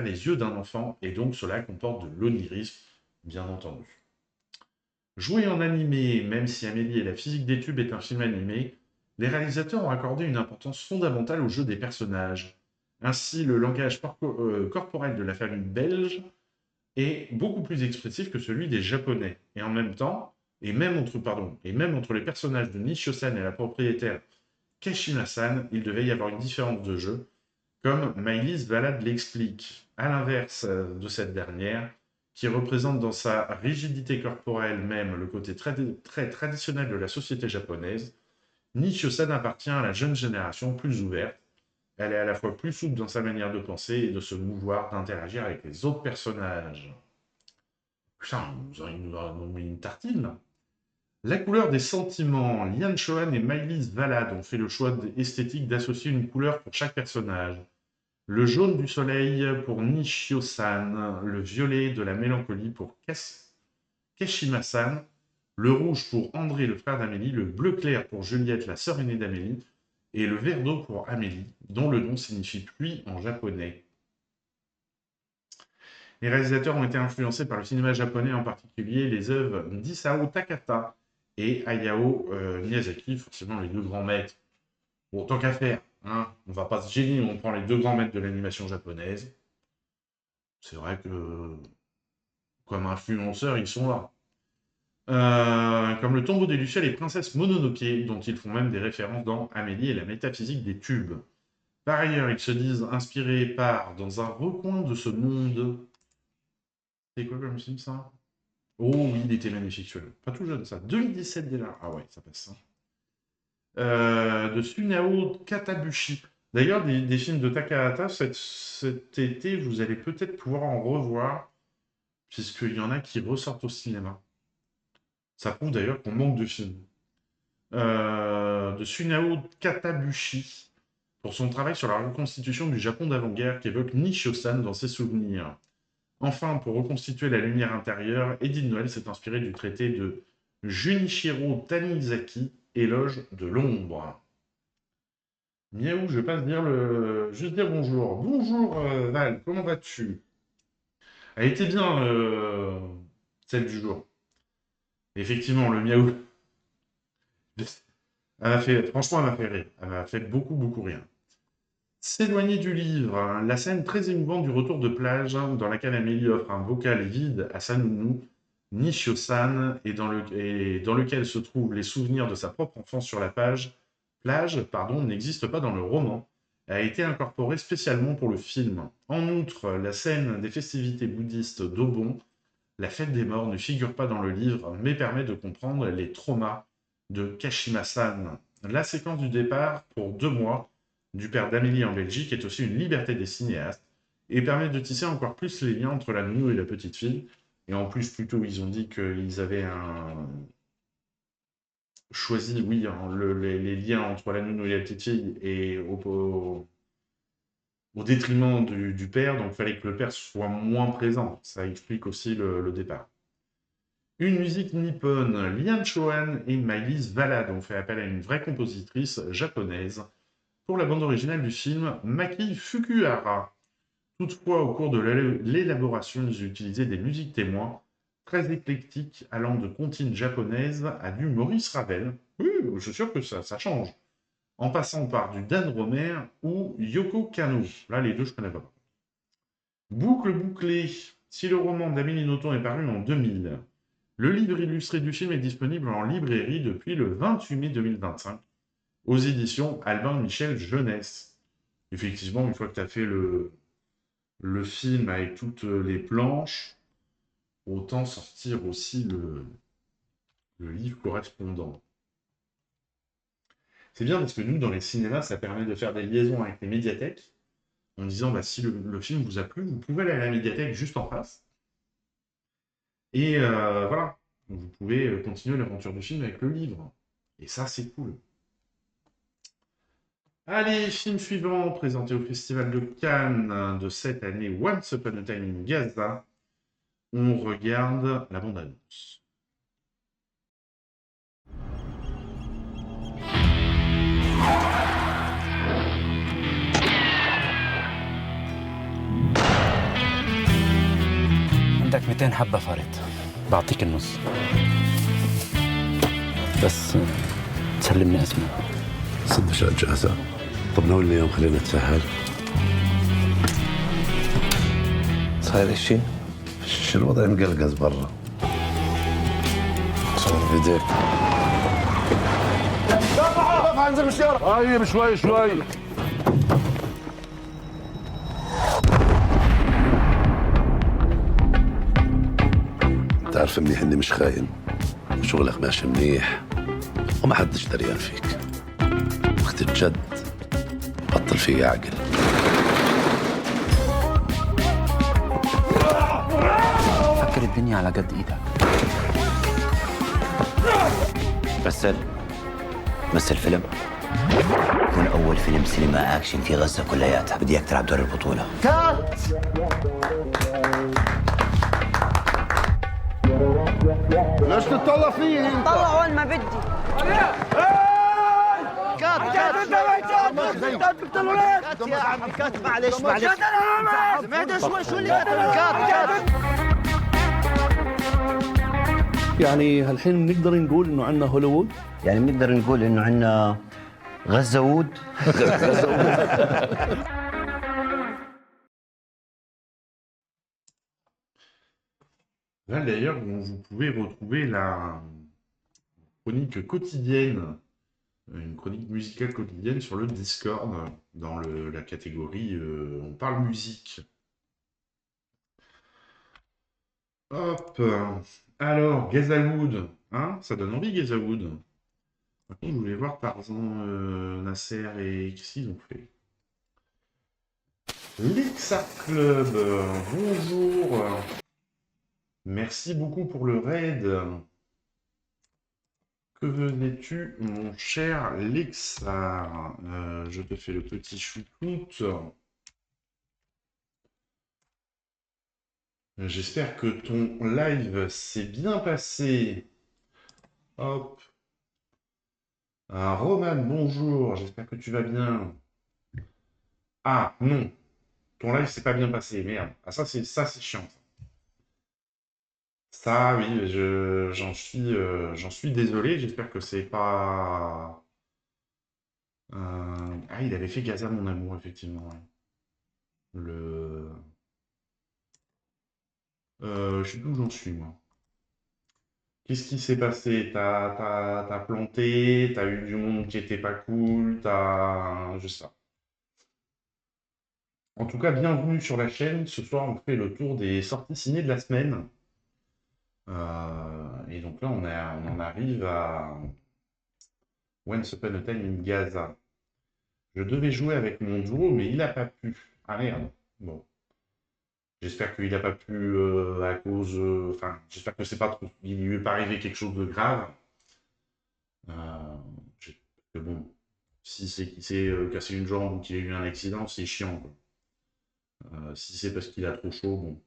les yeux d'un enfant, et donc cela comporte de l'onirisme, bien entendu. Joué en animé, même si Amélie et la physique des tubes est un film animé, les réalisateurs ont accordé une importance fondamentale au jeu des personnages. Ainsi, le langage corporel de la famille belge est beaucoup plus expressif que celui des Japonais. Et en même temps, même entre les personnages de Nishio-san et la propriétaire Kashima-san, il devait y avoir une différence de jeu, comme Maëlys Valade l'explique. À l'inverse de cette dernière, qui représente dans sa rigidité corporelle même le côté très traditionnel de la société japonaise, Nishio-san appartient à la jeune génération plus ouverte. Elle est à la fois plus souple dans sa manière de penser et de se mouvoir, d'interagir avec les autres personnages. Putain, il nous a mis une tartine, là. La couleur des sentiments. Lian Chohan et Maëlys Valade ont fait le choix esthétique d'associer une couleur pour chaque personnage. Le jaune du soleil pour Nishio-san, le violet de la mélancolie pour Kashima-san, le rouge pour André, le frère d'Amélie, le bleu clair pour Juliette, la sœur aînée d'Amélie, et le vert d'eau pour Amélie, dont le nom signifie pluie en japonais. Les réalisateurs ont été influencés par le cinéma japonais, en particulier les œuvres d'Isao Takata et Hayao Miyazaki, forcément les deux grands maîtres. Bon, tant qu'à faire, hein, on va pas se gêner, on prend les deux grands maîtres de l'animation japonaise. C'est vrai que, comme influenceurs, ils sont là. Comme le tombeau des Lucioles et Princesse Mononoke, dont ils font même des références dans Amélie et la métaphysique des tubes. Par ailleurs, ils se disent inspirés par, dans un recoin de ce monde... C'est quoi comme film, ça? Oh oui, il était magnifique, celui-là. Pas tout jeune, ça. 2017 déjà. Ah ouais, ça passe, ça. De Sunao Katabushi. D'ailleurs, des films de Takahata, cet été, vous allez peut-être pouvoir en revoir, puisqu'il y en a qui ressortent au cinéma. Ça prouve d'ailleurs qu'on manque de films. De Sunao Katabushi, pour son travail sur la reconstitution du Japon d'avant-guerre qu'évoque Nishio-san dans ses souvenirs. Enfin, pour reconstituer la lumière intérieure, Edith Noël s'est inspiré du traité de Junichiro Tanizaki, Éloge de l'ombre. Miaou, je passe juste dire bonjour. Bonjour Val, comment vas-tu? Elle était bien, celle du jour. Effectivement, le miaou. Franchement, elle m'a fait rire. Elle m'a fait beaucoup, beaucoup rire. S'éloigner du livre, la scène très émouvante du retour de plage, dans laquelle Amélie offre un bocal vide à sa nounou, Nishio-san, et dans lequel se trouvent les souvenirs de sa propre enfance sur la plage, n'existe pas dans le roman. Elle a été incorporée spécialement pour le film. En outre, la scène des festivités bouddhistes d'Obon, la fête des morts, ne figure pas dans le livre, mais permet de comprendre les traumas de Kashima-san. La séquence du départ, pour 2 mois, du père d'Amélie en Belgique est aussi une liberté des cinéastes et permet de tisser encore plus les liens entre la nounou et la petite fille. Et en plus, plutôt, ils ont dit qu'ils avaient choisi, oui, les liens entre la nounou et la petite fille et au détriment du père, donc il fallait que le père soit moins présent. Ça explique aussi le départ. Une musique nippone. Lian Chohan et Maëlys Valade ont fait appel à une vraie compositrice japonaise pour la bande originale du film Maki Fukuhara. Toutefois, au cours de l'élaboration, ils ont utilisé des musiques témoins très éclectiques allant de comptines japonaises à du Maurice Ravel. Oui, je suis sûr que ça change. En passant par du Dan Romer ou Yoko Kanno. Là, les deux, je ne connais pas. Boucle bouclée. Si le roman d'Amélie Nothomb est paru en 2000, le livre illustré du film est disponible en librairie depuis le 28 mai 2025. Aux éditions Albin Michel Jeunesse. Effectivement, une fois que tu as fait le film avec toutes les planches, autant sortir aussi le livre correspondant. C'est bien parce que nous, dans les cinémas, ça permet de faire des liaisons avec les médiathèques, en disant, bah, si le film vous a plu, vous pouvez aller à la médiathèque juste en face. Et voilà, vous pouvez continuer l'aventure du film avec le livre. Et ça, c'est cool. Allez, film suivant, présenté au Festival de Cannes de cette année, Once Upon a Time in Gaza. On regarde la bande-annonce. عندك 200 حبة فرد بعطيك النص بس تسلمني اسمه صدق اشياء جاهزة. طب ناوي اليوم خلينا نتسهل. صاير شيء؟ شو الوضع مقلقز برا؟ صار ايديك. رفع انزل بالشارع. طيب شوي. تعرف منيح اني مش خاين وشغلك ماشي منيح وما حدش دريان فيك. وقت الجد بطل فيا عقل. فكر الدنيا على قد ايدك. مثل فيلم يكون أول فيلم سينما أكشن في غزة كلياتها. بدي إياك تلعب دور البطولة. كات ليش تطلع فيي؟ طلع وين ما بدي. كات كات يا عمي كات معلش اهدى شوي شو اللي كات يعني هالحين نقدر نقول انه عندنا هوليوود؟ يعني بنقدر نقول إنه عندنا غزة Là, d'ailleurs, vous pouvez retrouver la chronique quotidienne, une chronique musicale quotidienne sur le Discord, dans la catégorie On parle musique. Hop. Alors, Gazawood, hein, ça donne envie, Gazawood. Par contre, je voulais voir Tarzan, Nasser et qu'est-ce qu'ils ont fait. L'Ixar Club, bonjour. Merci beaucoup pour le raid. Que venais-tu, mon cher Lexar? Je te fais le petit choucroute. J'espère que ton live s'est bien passé. Hop. Roman, bonjour. J'espère que tu vas bien. Ah, non. Ton live s'est pas bien passé. Merde. Ah, ça, c'est chiant. Ça, oui, j'en suis désolé. J'espère que c'est pas... Ah, il avait fait Gaza, mon amour, effectivement. Ouais. Je sais plus où j'en suis, moi. Qu'est-ce qui s'est passé? T'as planté, t'as eu du monde qui était pas cool, je sais pas. En tout cas, bienvenue sur la chaîne. Ce soir, on fait le tour des sorties ciné de la semaine. Et donc là, on en arrive à Once Upon a Time in Gaza. Je devais jouer avec mon duo, mais il n'a pas pu. Ah merde. Bon. J'espère qu'il n'a pas pu à cause... Enfin, j'espère que c'est pas trop... Il lui est pas arrivé quelque chose de grave. Que bon, si c'est qu'il s'est cassé une jambe ou qu'il a eu un accident, c'est chiant, quoi. Si c'est parce qu'il a trop chaud, bon.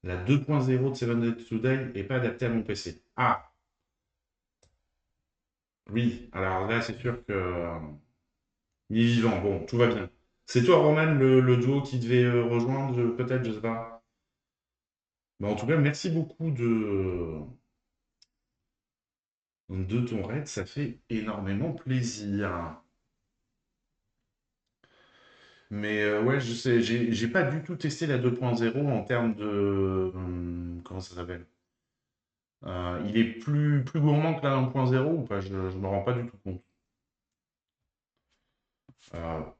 La 2.0 de Seven Days to Die n'est pas adaptée à mon PC. Ah! Oui, alors là, c'est sûr que... il est vivant, bon, tout va bien. C'est toi, Roman, le duo qui devait rejoindre, peut-être, je sais pas. Bon, en tout cas, merci beaucoup de ton raid, ça fait énormément plaisir. Mais ouais, je sais, j'ai pas du tout testé la 2.0 en termes de... comment ça s'appelle? Il est plus gourmand que la 1.0 ou pas? Je me rends pas du tout compte.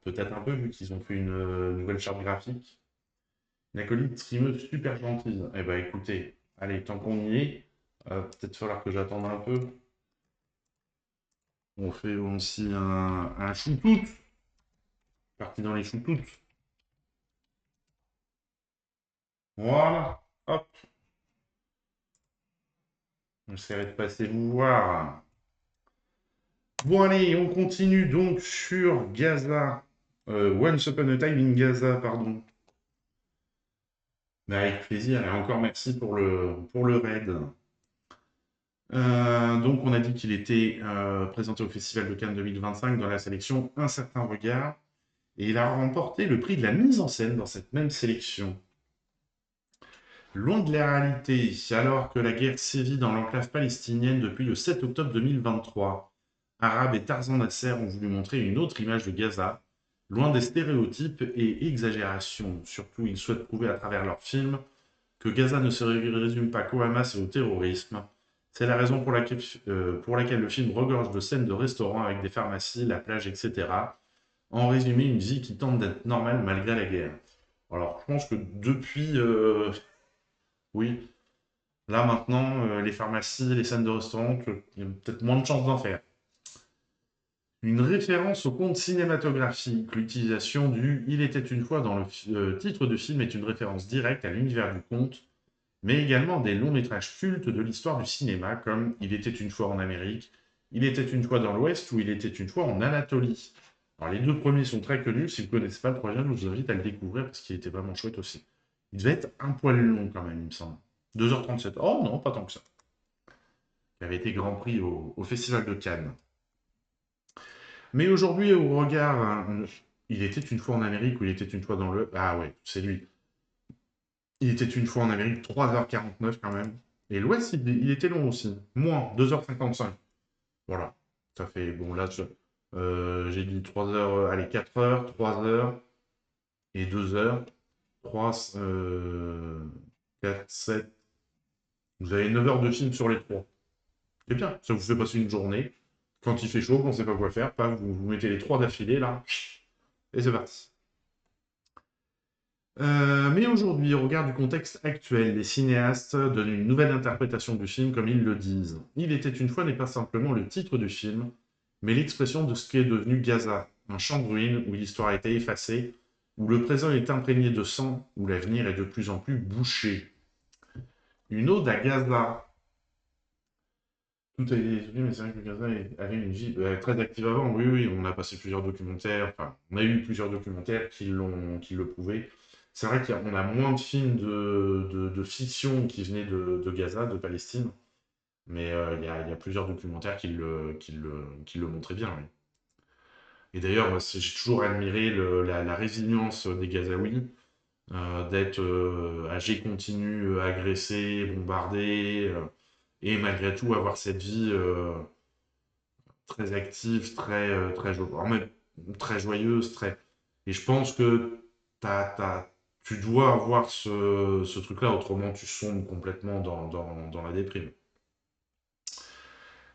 Peut-être un peu, vu qu'ils ont fait une nouvelle charte graphique. Une acolyte streameuse super gentille. Eh ben écoutez, allez, tant qu'on y est, peut-être falloir que j'attende un peu. On fait aussi un shootout. Parti dans les shootout. Voilà, hop. J'essaierai de passer vous voir. Bon allez, on continue donc sur Gaza. Once Upon a Time in Gaza, pardon. Mais avec plaisir et encore merci pour le raid. Donc on a dit qu'il était présenté au Festival de Cannes 2025 dans la sélection Un certain regard. Et il a remporté le prix de la mise en scène dans cette même sélection. Loin de la réalité, alors que la guerre sévit dans l'enclave palestinienne depuis le 7 octobre 2023, Arab et Tarzan Nasser ont voulu montrer une autre image de Gaza, loin des stéréotypes et exagérations. Surtout, ils souhaitent prouver à travers leur film que Gaza ne se résume pas qu'au Hamas et au terrorisme. C'est la raison pour laquelle le film regorge de scènes de restaurants avec des pharmacies, la plage, etc. En résumé, une vie qui tente d'être normale malgré la guerre. Alors, je pense que depuis... oui, Là, maintenant, les pharmacies, les scènes de restaurant, il y a peut-être moins de chances d'en faire. Une référence au conte cinématographique. L'utilisation du « Il était une fois » dans le titre du film est une référence directe à l'univers du conte, mais également des longs métrages cultes de l'histoire du cinéma, comme « Il était une fois en Amérique »,« Il était une fois dans l'Ouest » ou « Il était une fois en Anatolie ». Alors, les deux premiers sont très connus. Si vous ne connaissez pas le troisième, je vous invite à le découvrir parce qu'il était vraiment chouette aussi. Il devait être un poil long quand même, il me semble. 2h37. Oh non, pas tant que ça. Il avait été Grand Prix au Festival de Cannes. Mais aujourd'hui, au regard, il était une fois en Amérique ou il était une fois dans le... Ah ouais, c'est lui. Il était une fois en Amérique, 3h49 quand même. Et l'Ouest, il était long aussi. Moins, 2h55. Voilà. Ça fait... Bon, là, j'ai dit 3h... allez, 4h, 3h et 2h. 3, 4, 7... Vous avez 9 heures de film sur les 3. C'est bien, ça vous fait passer une journée. Quand il fait chaud, qu'on ne sait pas quoi faire, paf, vous mettez les 3 d'affilée, là, et c'est parti. Mais aujourd'hui, au regard du contexte actuel, les cinéastes donnent une nouvelle interprétation du film comme ils le disent. « Il était une fois » n'est pas simplement le titre du film, mais l'expression de ce qui est devenu Gaza, un champ de ruines où l'histoire a été effacée, où le présent est imprégné de sang, où l'avenir est de plus en plus bouché. Une ode à Gaza. Tout a été détruit, mais c'est vrai que Gaza avait une vie très active avant. Oui, oui, on a passé plusieurs documentaires, enfin, on a eu plusieurs documentaires qui le prouvaient. C'est vrai qu'on a moins de films de fiction qui venaient de Gaza, de Palestine, mais il y a plusieurs documentaires qui le montraient bien, oui. Et d'ailleurs, moi, j'ai toujours admiré la résilience des Gazaouis, d'être âgés continus, agressés, bombardés, et malgré tout avoir cette vie très active, très joyeuse, très... Et je pense que tu dois avoir ce truc-là, autrement tu sombres complètement dans la déprime.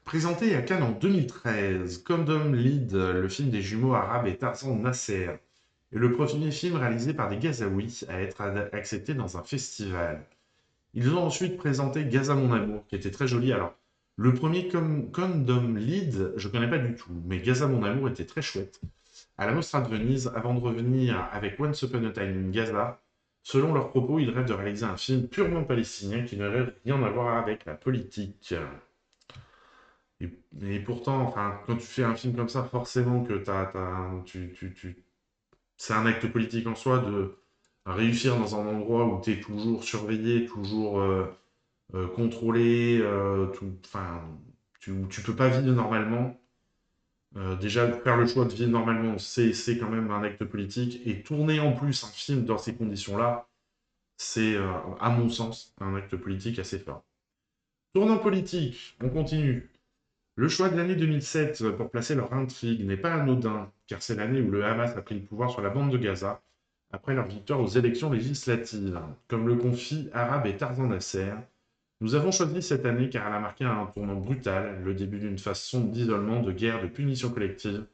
Présenté à Cannes en 2013, Condom Lead, le film des jumeaux arabes et Tarzan Nasser, est le premier film réalisé par des Gazaouis à être accepté dans un festival. Ils ont ensuite présenté Gaza mon amour, qui était très joli. Alors, le premier Condom Lead, je ne connais pas du tout, mais Gaza mon amour était très chouette. À la Mostra de Venise, avant de revenir avec Once Upon a Time in Gaza, selon leurs propos, ils rêvent de réaliser un film purement palestinien qui n'aurait rien à voir avec la politique. Et pourtant, enfin, quand tu fais un film comme ça, forcément que c'est un acte politique en soi de réussir dans un endroit où tu es toujours surveillé, toujours contrôlé, tu peux pas vivre normalement. Déjà, faire le choix de vivre normalement, c'est quand même un acte politique. Et tourner en plus un film dans ces conditions-là, c'est, à mon sens, un acte politique assez fort. Tournant politique, on continue. Le choix de l'année 2007 pour placer leur intrigue n'est pas anodin, car c'est l'année où le Hamas a pris le pouvoir sur la bande de Gaza, après leur victoire aux élections législatives. Comme le confie Arabe et Tarzan Nasser, nous avons choisi cette année car elle a marqué un tournant brutal, le début d'une phase sombre d'isolement, de guerre, de punition collective,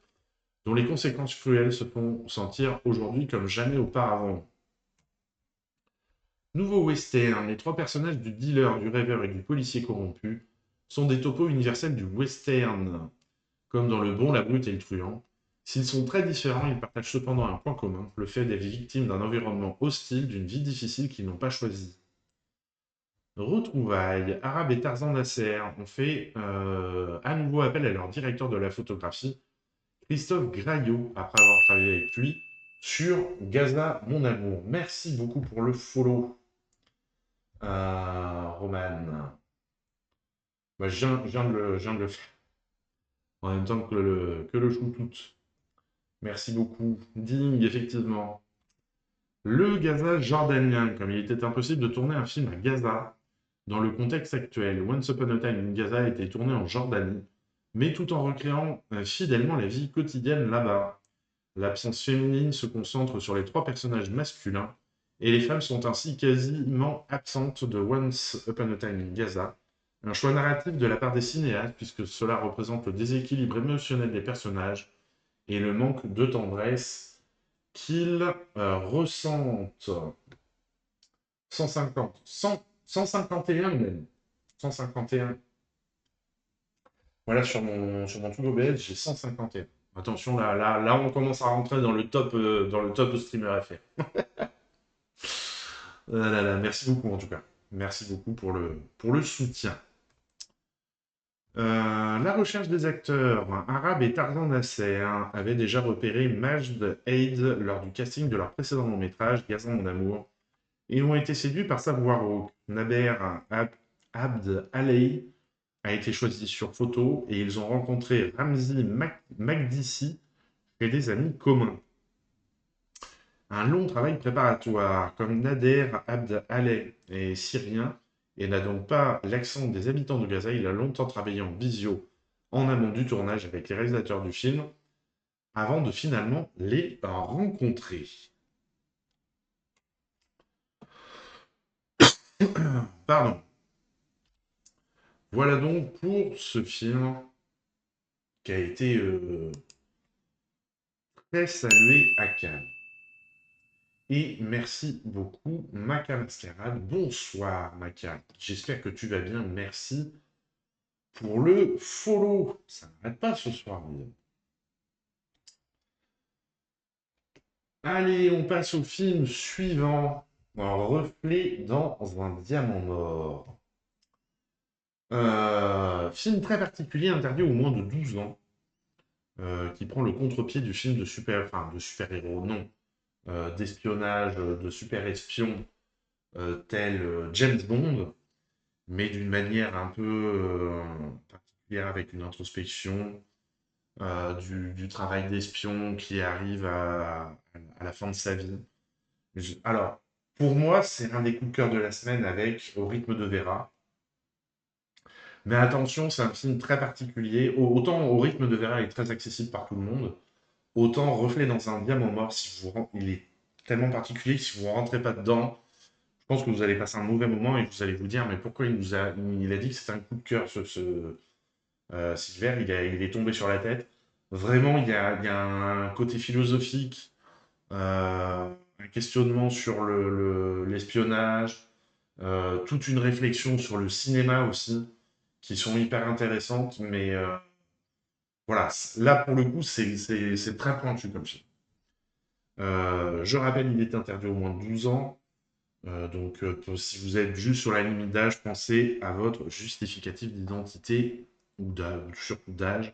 dont les conséquences cruelles se font sentir aujourd'hui comme jamais auparavant. Nouveau western, les 3 personnages du dealer, du rêveur et du policier corrompu sont des topos universels du western, comme dans Le Bon, la Brute et le Truand. S'ils sont très différents, ils partagent cependant un point commun, le fait d'être victimes d'un environnement hostile, d'une vie difficile qu'ils n'ont pas choisie. Retrouvailles, Arabe et Tarzan Nasser ont fait à nouveau appel à leur directeur de la photographie, Christophe Graillot, après avoir travaillé avec lui sur Gaza, mon amour. Merci beaucoup pour le follow, Roman. Bah, je viens de le faire. En même temps que le choutout. Merci beaucoup. Ding, effectivement. Le Gaza jordanien, comme il était impossible de tourner un film à Gaza, dans le contexte actuel, Once Upon a Time in Gaza a été tourné en Jordanie, mais tout en recréant fidèlement la vie quotidienne là-bas. L'absence féminine se concentre sur les 3 personnages masculins, et les femmes sont ainsi quasiment absentes de Once Upon a Time in Gaza. Un choix narratif de la part des cinéastes, puisque cela représente le déséquilibre émotionnel des personnages et le manque de tendresse qu'ils ressentent. 150 151 même. 151. Voilà, sur mon truc OBS, j'ai 151. Attention, là, on commence à rentrer dans le top de streamer FR. Merci beaucoup, en tout cas. Merci beaucoup pour le soutien. La recherche des acteurs. Arabe et Tarzan Nasser avaient déjà repéré Majd Aid lors du casting de leur précédent long-métrage, Gazan mon amour, et ont été séduits par sa voix rauque. Naber Abd Aley a été choisi sur photo et ils ont rencontré Ramzi Makdissi et des amis communs. Un long travail préparatoire, comme Nader Abd Aley est syrien et n'a donc pas l'accent des habitants de Gaza, il a longtemps travaillé en visio en amont du tournage avec les réalisateurs du film avant de finalement les rencontrer. Pardon. Voilà donc pour ce film qui a été très salué à Cannes. Et merci beaucoup, Maca Mascarade. Bonsoir, Maca. J'espère que tu vas bien. Merci pour le follow. Ça n'arrête pas ce soir, William. Allez, on passe au film suivant. Un reflet dans un diamant mort. Film très particulier, interdit aux moins de 12 ans, qui prend le contre-pied du film de super-héros, non, d'espionnage, de super-espion, tel James Bond, mais d'une manière un peu particulière, avec une introspection, du travail d'espion qui arrive à la fin de sa vie. Alors, pour moi, c'est un des coups de cœur de la semaine avec Au rythme de Vera. Mais attention, c'est un film très particulier. Autant Au rythme de Vera est très accessible par tout le monde, autant Reflet dans un diamant mort, il est tellement particulier que si vous ne rentrez pas dedans, je pense que vous allez passer un mauvais moment et que vous allez vous dire mais pourquoi il a dit que c'était un coup de cœur, Silver, il est tombé sur la tête. Vraiment, il y a un côté philosophique, un questionnement sur l'espionnage, toute une réflexion sur le cinéma aussi, qui sont hyper intéressantes, mais voilà, là pour le coup, c'est très pointu comme film. Je rappelle, il est interdit aux moins de 12 ans, donc si vous êtes juste sur la limite d'âge, pensez à votre justificatif d'identité ou surtout d'âge.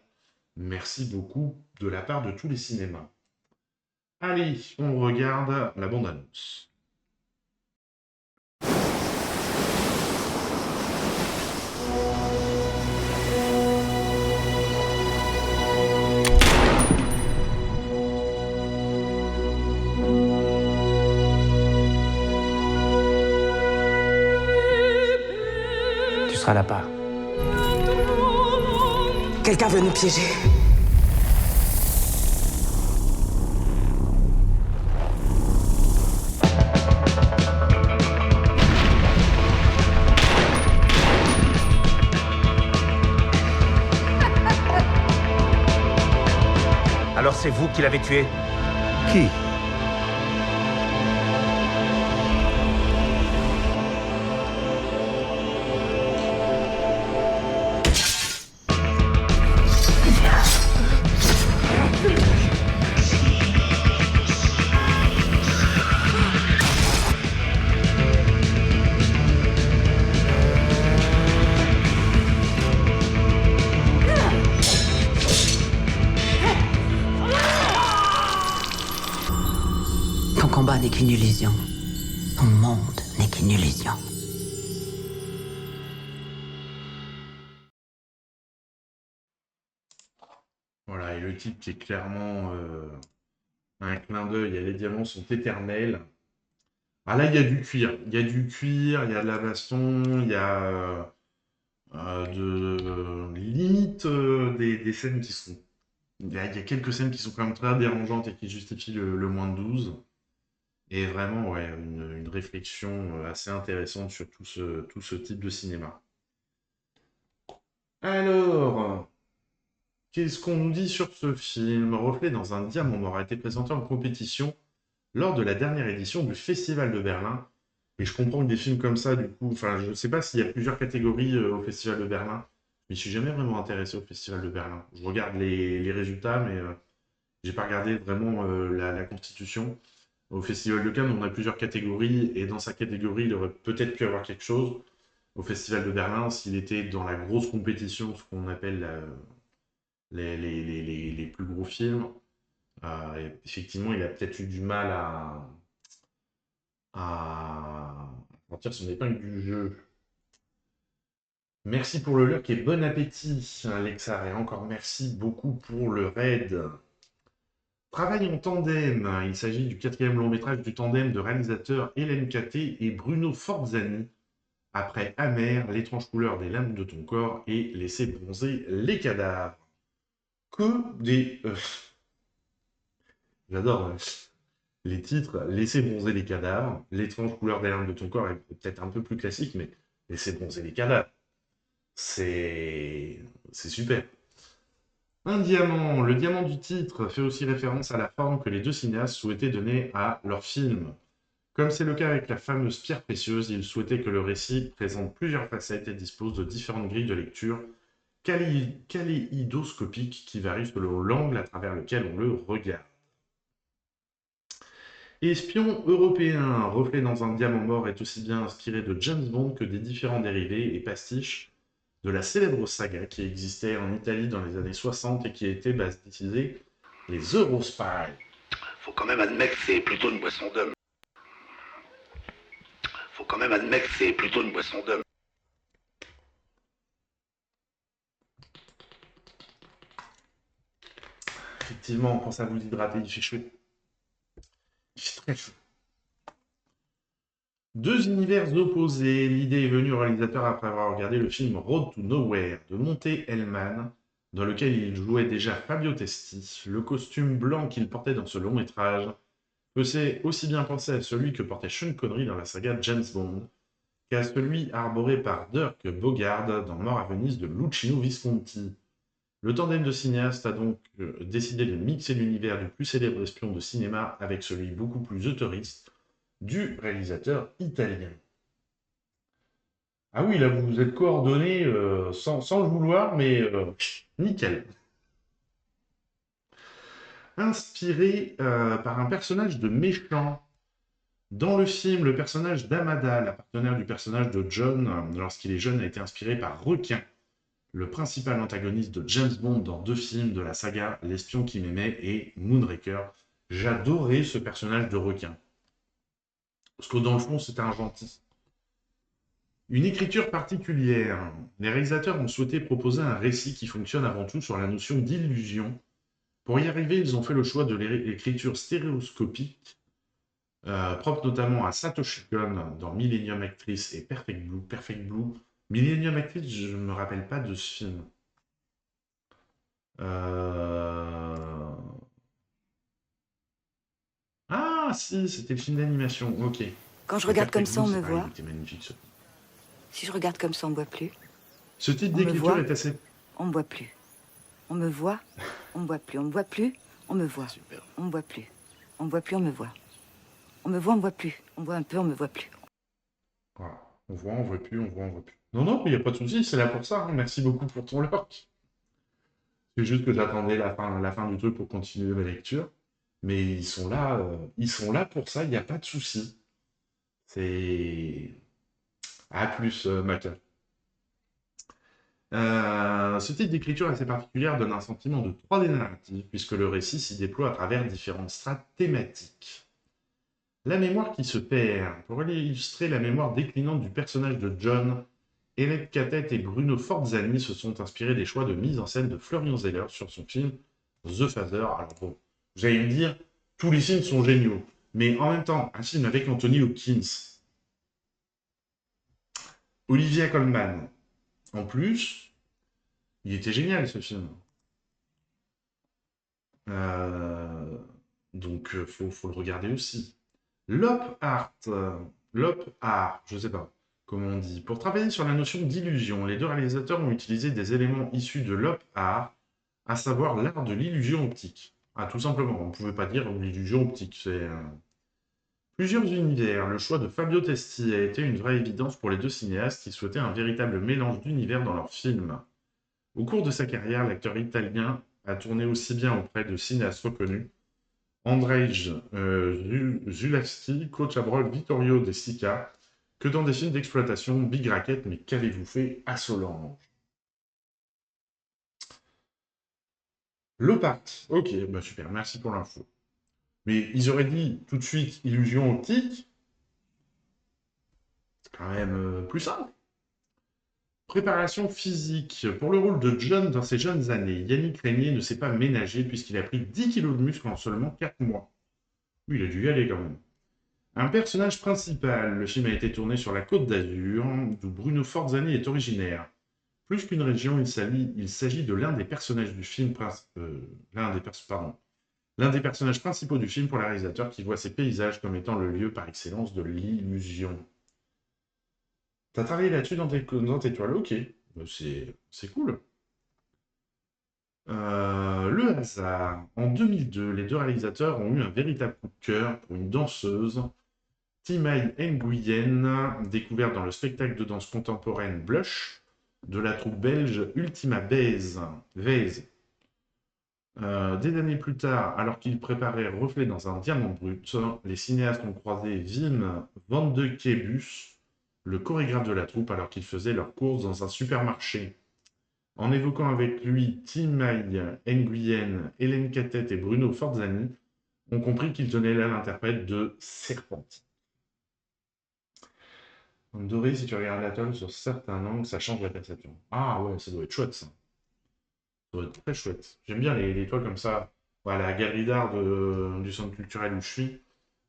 Merci beaucoup de la part de tous les cinémas. Allez, on regarde la bande-annonce. Tu seras là-bas. Quelqu'un veut nous piéger. Alors c'est vous qui l'avez tué? Qui? Ton combat n'est qu'une illusion. Ton monde n'est qu'une illusion. Voilà, et le type qui est clairement un clin d'œil, les diamants sont éternels. Ah là, il y a du cuir. Il y a du cuir, il y a de la baston, il y a limite des scènes qui sont... Il y a quelques scènes qui sont quand même très dérangeantes et qui justifient le moins de 12. Et vraiment, ouais, une réflexion assez intéressante sur tout ce type de cinéma. Alors, qu'est-ce qu'on nous dit sur ce film? Reflet dans un diamant mort a été présenté en compétition lors de la dernière édition du Festival de Berlin Et je comprends que des films comme ça, du coup, enfin, je sais pas s'il y a plusieurs catégories au Festival de Berlin. Je m'y suis jamais vraiment intéressé au Festival de Berlin. Je regarde les résultats, mais j'ai pas regardé vraiment la constitution. Au Festival de Cannes, on a plusieurs catégories, et dans sa catégorie, il aurait peut-être pu avoir quelque chose. Au Festival de Berlin, s'il était dans la grosse compétition, ce qu'on appelle les plus gros films, effectivement, il a peut-être eu du mal à sortir son épingle du jeu. Merci pour le look et bon appétit, Alexar, et encore merci beaucoup pour le raid. Travail en tandem. Il s'agit du 4e long métrage du tandem de réalisateurs Hélène Caté et Bruno Forzani. Après Amer, L'étrange couleur des lames de ton corps et Laisser bronzer les cadavres. Que des... J'adore les titres. Laisser bronzer les cadavres, L'étrange couleur des lames de ton corps est peut-être un peu plus classique, mais Laisser bronzer les cadavres, c'est super. Un diamant. Le diamant du titre fait aussi référence à la forme que les deux cinéastes souhaitaient donner à leur film. Comme c'est le cas avec la fameuse pierre précieuse, ils souhaitaient que le récit présente plusieurs facettes et dispose de différentes grilles de lecture kaléidoscopiques qui varient selon l'angle à travers lequel on le regarde. Espion européen, reflet dans un diamant mort, est aussi bien inspiré de James Bond que des différents dérivés et pastiches de la célèbre saga qui existait en Italie dans les années 60 et qui a été baptisée les Eurospy. Faut quand même admettre que c'est plutôt une boisson d'homme. Faut quand même admettre que c'est plutôt une boisson d'homme. Effectivement, on pense à vous hydrater, il fait chaud. Il fait très chaud. Deux univers opposés. L'idée est venue au réalisateur après avoir regardé le film Road to Nowhere de Monte Hellman, dans lequel il jouait déjà Fabio Testi. Le costume blanc qu'il portait dans ce long métrage faisait aussi bien penser à celui que portait Sean Connery dans la saga James Bond, qu'à celui arboré par Dirk Bogarde dans Mort à Venise de Luchino Visconti. Le tandem de cinéastes a donc décidé de mixer l'univers du plus célèbre espion de cinéma avec celui beaucoup plus autoriste du réalisateur italien. Ah oui, là, vous vous êtes coordonnés sans le vouloir, mais nickel. Inspiré par un personnage de méchant. Dans le film, le personnage d'Amada, la partenaire du personnage de John, lorsqu'il est jeune, a été inspiré par Requin, le principal antagoniste de James Bond dans 2 films de la saga L'espion qui m'aimait et Moonraker. J'adorais ce personnage de Requin. Parce que dans le fond, c'était un gentil. Une écriture particulière. Les réalisateurs ont souhaité proposer un récit qui fonctionne avant tout sur la notion d'illusion. Pour y arriver, ils ont fait le choix de l'écriture stéréoscopique, propre notamment à Satoshi Kon dans Millennium Actress et Perfect Blue. Perfect Blue. Millennium Actress, je ne me rappelle pas de ce film. Ah, si, c'était le film d'animation, ok. Quand je regarde comme ça, on me voit. Il était magnifique, ce... Si je regarde comme ça, on me voit plus. Ce type On me d'écriture voit, est assez... On me voit plus. On me voit, on me voit plus. On me voit plus, on me voit. Super. On me voit plus. On me voit plus, on me voit. On me voit, on me voit plus. On me voit un peu, on me voit plus. Voilà. On voit, on voit plus, on voit, on voit plus. Non, non, il n'y a pas de souci, c'est là pour ça. Hein. Merci beaucoup pour ton lock. C'est juste que j'attendais la fin du truc pour continuer ma lecture. Mais ils sont là pour ça, il n'y a pas de souci. C'est... À plus, Maca. Ce type d'écriture assez particulière donne un sentiment de 3D narratif, puisque le récit s'y déploie à travers différentes strates thématiques. La mémoire qui se perd. Pour illustrer la mémoire déclinante du personnage de John, Hélène Catet et Bruno Forzani se sont inspirés des choix de mise en scène de Florian Zeller sur son film The Father. Alors bon, vous allez me dire, tous les films sont géniaux, mais en même temps, un film avec Anthony Hopkins, Olivia Colman. En plus, il était génial ce film. Donc, faut le regarder aussi. L'op art, je sais pas comment on dit. Pour travailler sur la notion d'illusion, les deux réalisateurs ont utilisé des éléments issus de l'op art, à savoir l'art de l'illusion optique. Ah, tout simplement, on ne pouvait pas dire l'illusion optique. Plusieurs univers. Le choix de Fabio Testi a été une vraie évidence pour les deux cinéastes qui souhaitaient un véritable mélange d'univers dans leurs films. Au cours de sa carrière, l'acteur italien a tourné aussi bien auprès de cinéastes reconnus, Andrzej Zulawski, Claude Chabrol, Vittorio De Sica, que dans des films d'exploitation. Big Racket, mais qu'avez-vous fait à Solange? Lopart. Ok, bah super, merci pour l'info. Mais ils auraient dit tout de suite illusion optique. C'est quand même plus simple. Préparation physique. Pour le rôle de John dans ses jeunes années, Yannick Régnier ne s'est pas ménagé puisqu'il a pris 10 kilos de muscle en seulement 4 mois. Oui, il a dû y aller quand même. Un personnage principal. Le film a été tourné sur la Côte d'Azur, d'où Bruno Forzani est originaire. Plus qu'une région, il s'agit de l'un des personnages du film, l'un des personnages principaux du film pour le réalisateur qui voit ces paysages comme étant le lieu par excellence de l'illusion. T'as travaillé là-dessus dans tes toiles, ok. C'est cool. Le hasard. En 2002, les deux réalisateurs ont eu un véritable coup de cœur pour une danseuse, Timay Nguyen, découverte dans le spectacle de danse contemporaine Blush de la troupe belge Ultima Vase. Des années plus tard, alors qu'ils préparaient Reflet dans un diamant brut, les cinéastes ont croisé Wim van de Kebus, le chorégraphe de la troupe, alors qu'ils faisaient leurs courses dans un supermarché. En évoquant avec lui Timay Nguyen, Hélène Catet et Bruno Forzani, ont compris qu'il tenait là l'interprète de Serpentine. Doré, si tu regardes la toile sur certains angles, ça change la perception. Ah ouais, ça doit être chouette ça. Ça doit être très chouette. J'aime bien les toiles comme ça. Voilà, la galerie d'art du centre culturel où je suis,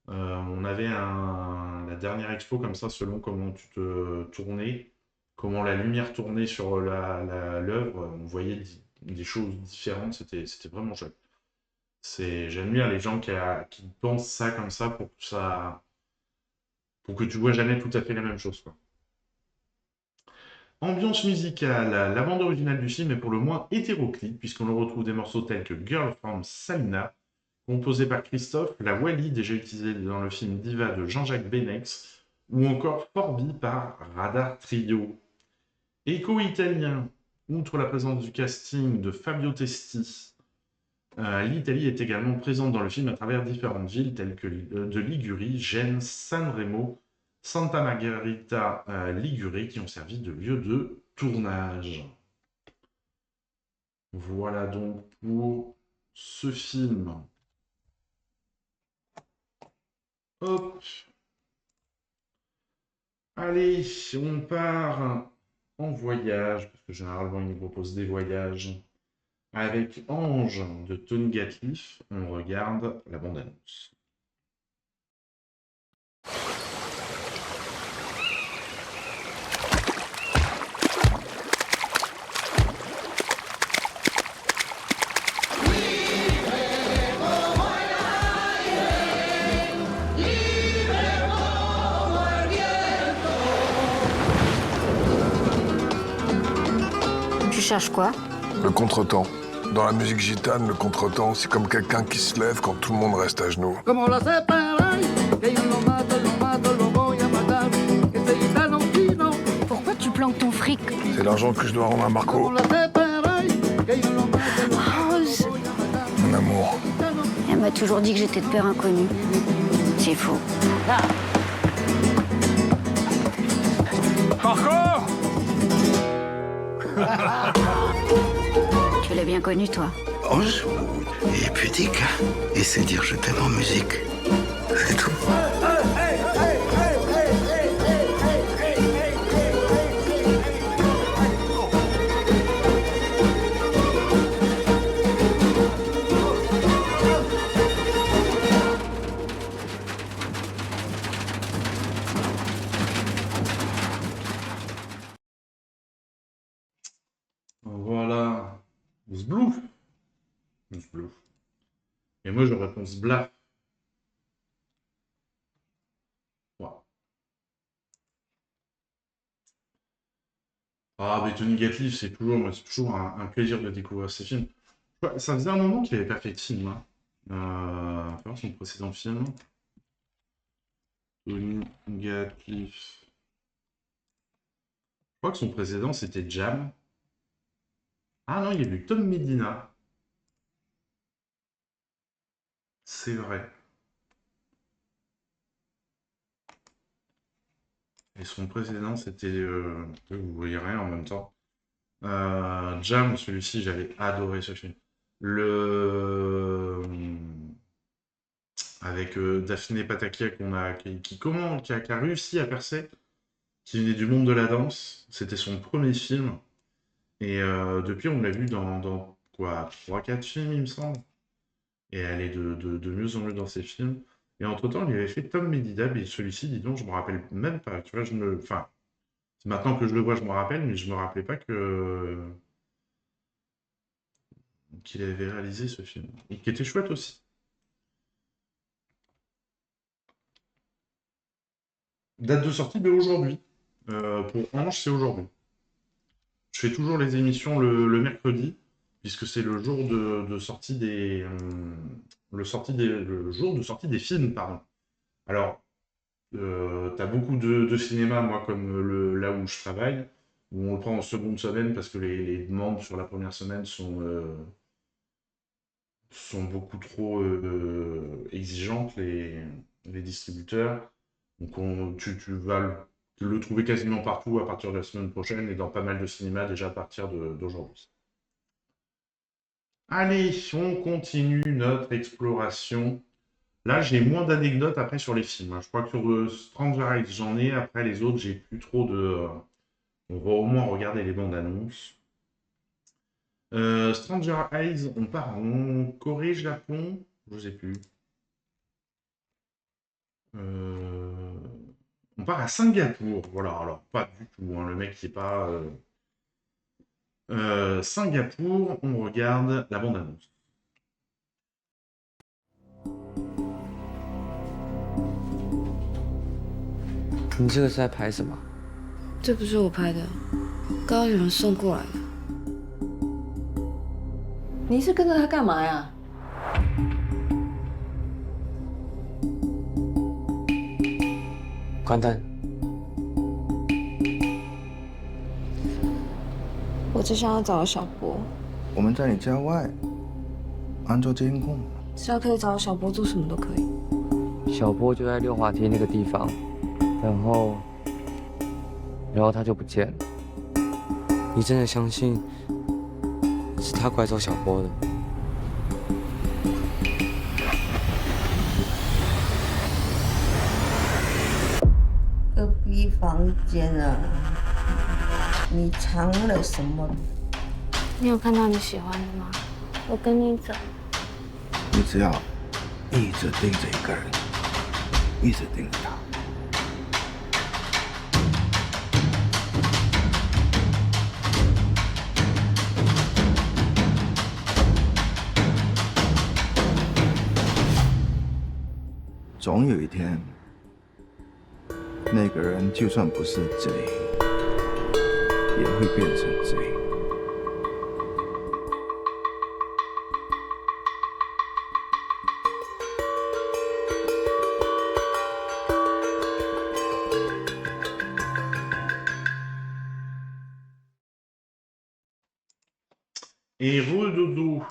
on avait la dernière expo comme ça, selon comment tu te tournais, comment la lumière tournait sur l'œuvre, on voyait des choses différentes, c'était vraiment chouette. J'aime bien les gens qui pensent ça comme ça pour que tu vois jamais tout à fait la même chose, quoi. Ambiance musicale. La bande originale du film est pour le moins hétéroclite, puisqu'on le retrouve des morceaux tels que Girl from Salina, composé par Christophe, la Wally, déjà utilisée dans le film Diva de Jean-Jacques Benex, ou encore Forbi par Radar Trio. Écho italien. Outre la présence du casting de Fabio Testi, l'Italie est également présente dans le film à travers différentes villes telles que de Ligurie, Gênes, Sanremo, Santa Margherita, Ligure, qui ont servi de lieu de tournage. Voilà donc pour ce film. Hop. Allez, on part en voyage, parce que généralement ils nous proposent des voyages. Avec Ange de Tony Gatliff, on regarde la bande-annonce. Tu cherches quoi? Le contretemps. Dans la musique gitane, le contretemps, c'est comme quelqu'un qui se lève quand tout le monde reste à genoux. Pourquoi tu planques ton fric? C'est l'argent que je dois rendre à Marco. Rose, Mon amour. elle m'a toujours dit que j'étais de père inconnu. C'est faux. Marco! Tu l'as bien connu, toi? Ange est pudique, et c'est dire je t'aime en musique. C'est tout. Voilà. Zblouf. Zblouf. Et moi, je réponds Zblaf. Voilà. Ah, mais Tony Gatliff, c'est toujours un plaisir de découvrir ces films. Ça faisait un moment qu'il n'avait pas fait de film. Hein. Enfin, son précédent film. Tony Gatliff. Je crois que son précédent, c'était Jam. Ah non, il y a eu Tom Medina. C'est vrai. Et son précédent, c'était... vous voyez rien en même temps. Jam, celui-ci, j'avais adoré ce film. Avec Daphné Patakia qui a réussi à percer, qui venait du monde de la danse. C'était son premier film. Et depuis, on l'a vu dans quoi, 3-4 films, il me semble. Et elle est de mieux en mieux dans ses films. Et entre-temps, il avait fait Tom Medina, et celui-ci, dis donc, je me rappelle même pas. Tu vois, enfin, c'est maintenant que je le vois, je me rappelle, mais je me rappelais pas qu'il avait réalisé ce film. Et qui était chouette aussi. Date de sortie, mais aujourd'hui. Pour Ange, c'est aujourd'hui. Je fais toujours les émissions le mercredi, puisque c'est le jour de sortie le jour de sortie des films, pardon. Alors, t'as beaucoup de cinéma, moi, comme là où je travaille, où on le prend en seconde semaine parce que les demandes sur la première semaine sont beaucoup trop exigeantes, les distributeurs. Donc tu vas le trouver quasiment partout à partir de la semaine prochaine et dans pas mal de cinémas déjà à partir d'aujourd'hui. Allez, on continue notre exploration. Là, j'ai moins d'anecdotes après sur les films. Je crois que sur Stranger Eyes, j'en ai. Après, les autres, j'ai plus trop de... On va au moins regarder les bandes annonces. Stranger Eyes, on part en Corée, Japon. Je sais plus. On part à Singapour. Voilà, alors pas du tout. Hein, le mec qui est pas... Singapour, on regarde la bande annonce. 你这个是在拍什么？这不是我拍的，刚刚有人送过来的。你是跟着他干嘛呀？关灯。我只想要找到小波。我们在你家外安装监控，只要可以找到小波，做什么都可以。小波就在溜滑梯那个地方，然后他就不见了。你真的相信是他拐走小波的？隔壁房间啊，你藏了什么？你有看到你喜欢的吗？我跟你走。你只要一直盯着一个人，一直盯着他。总有一天，那个人就算不是贼，也会变成贼。Et redodo.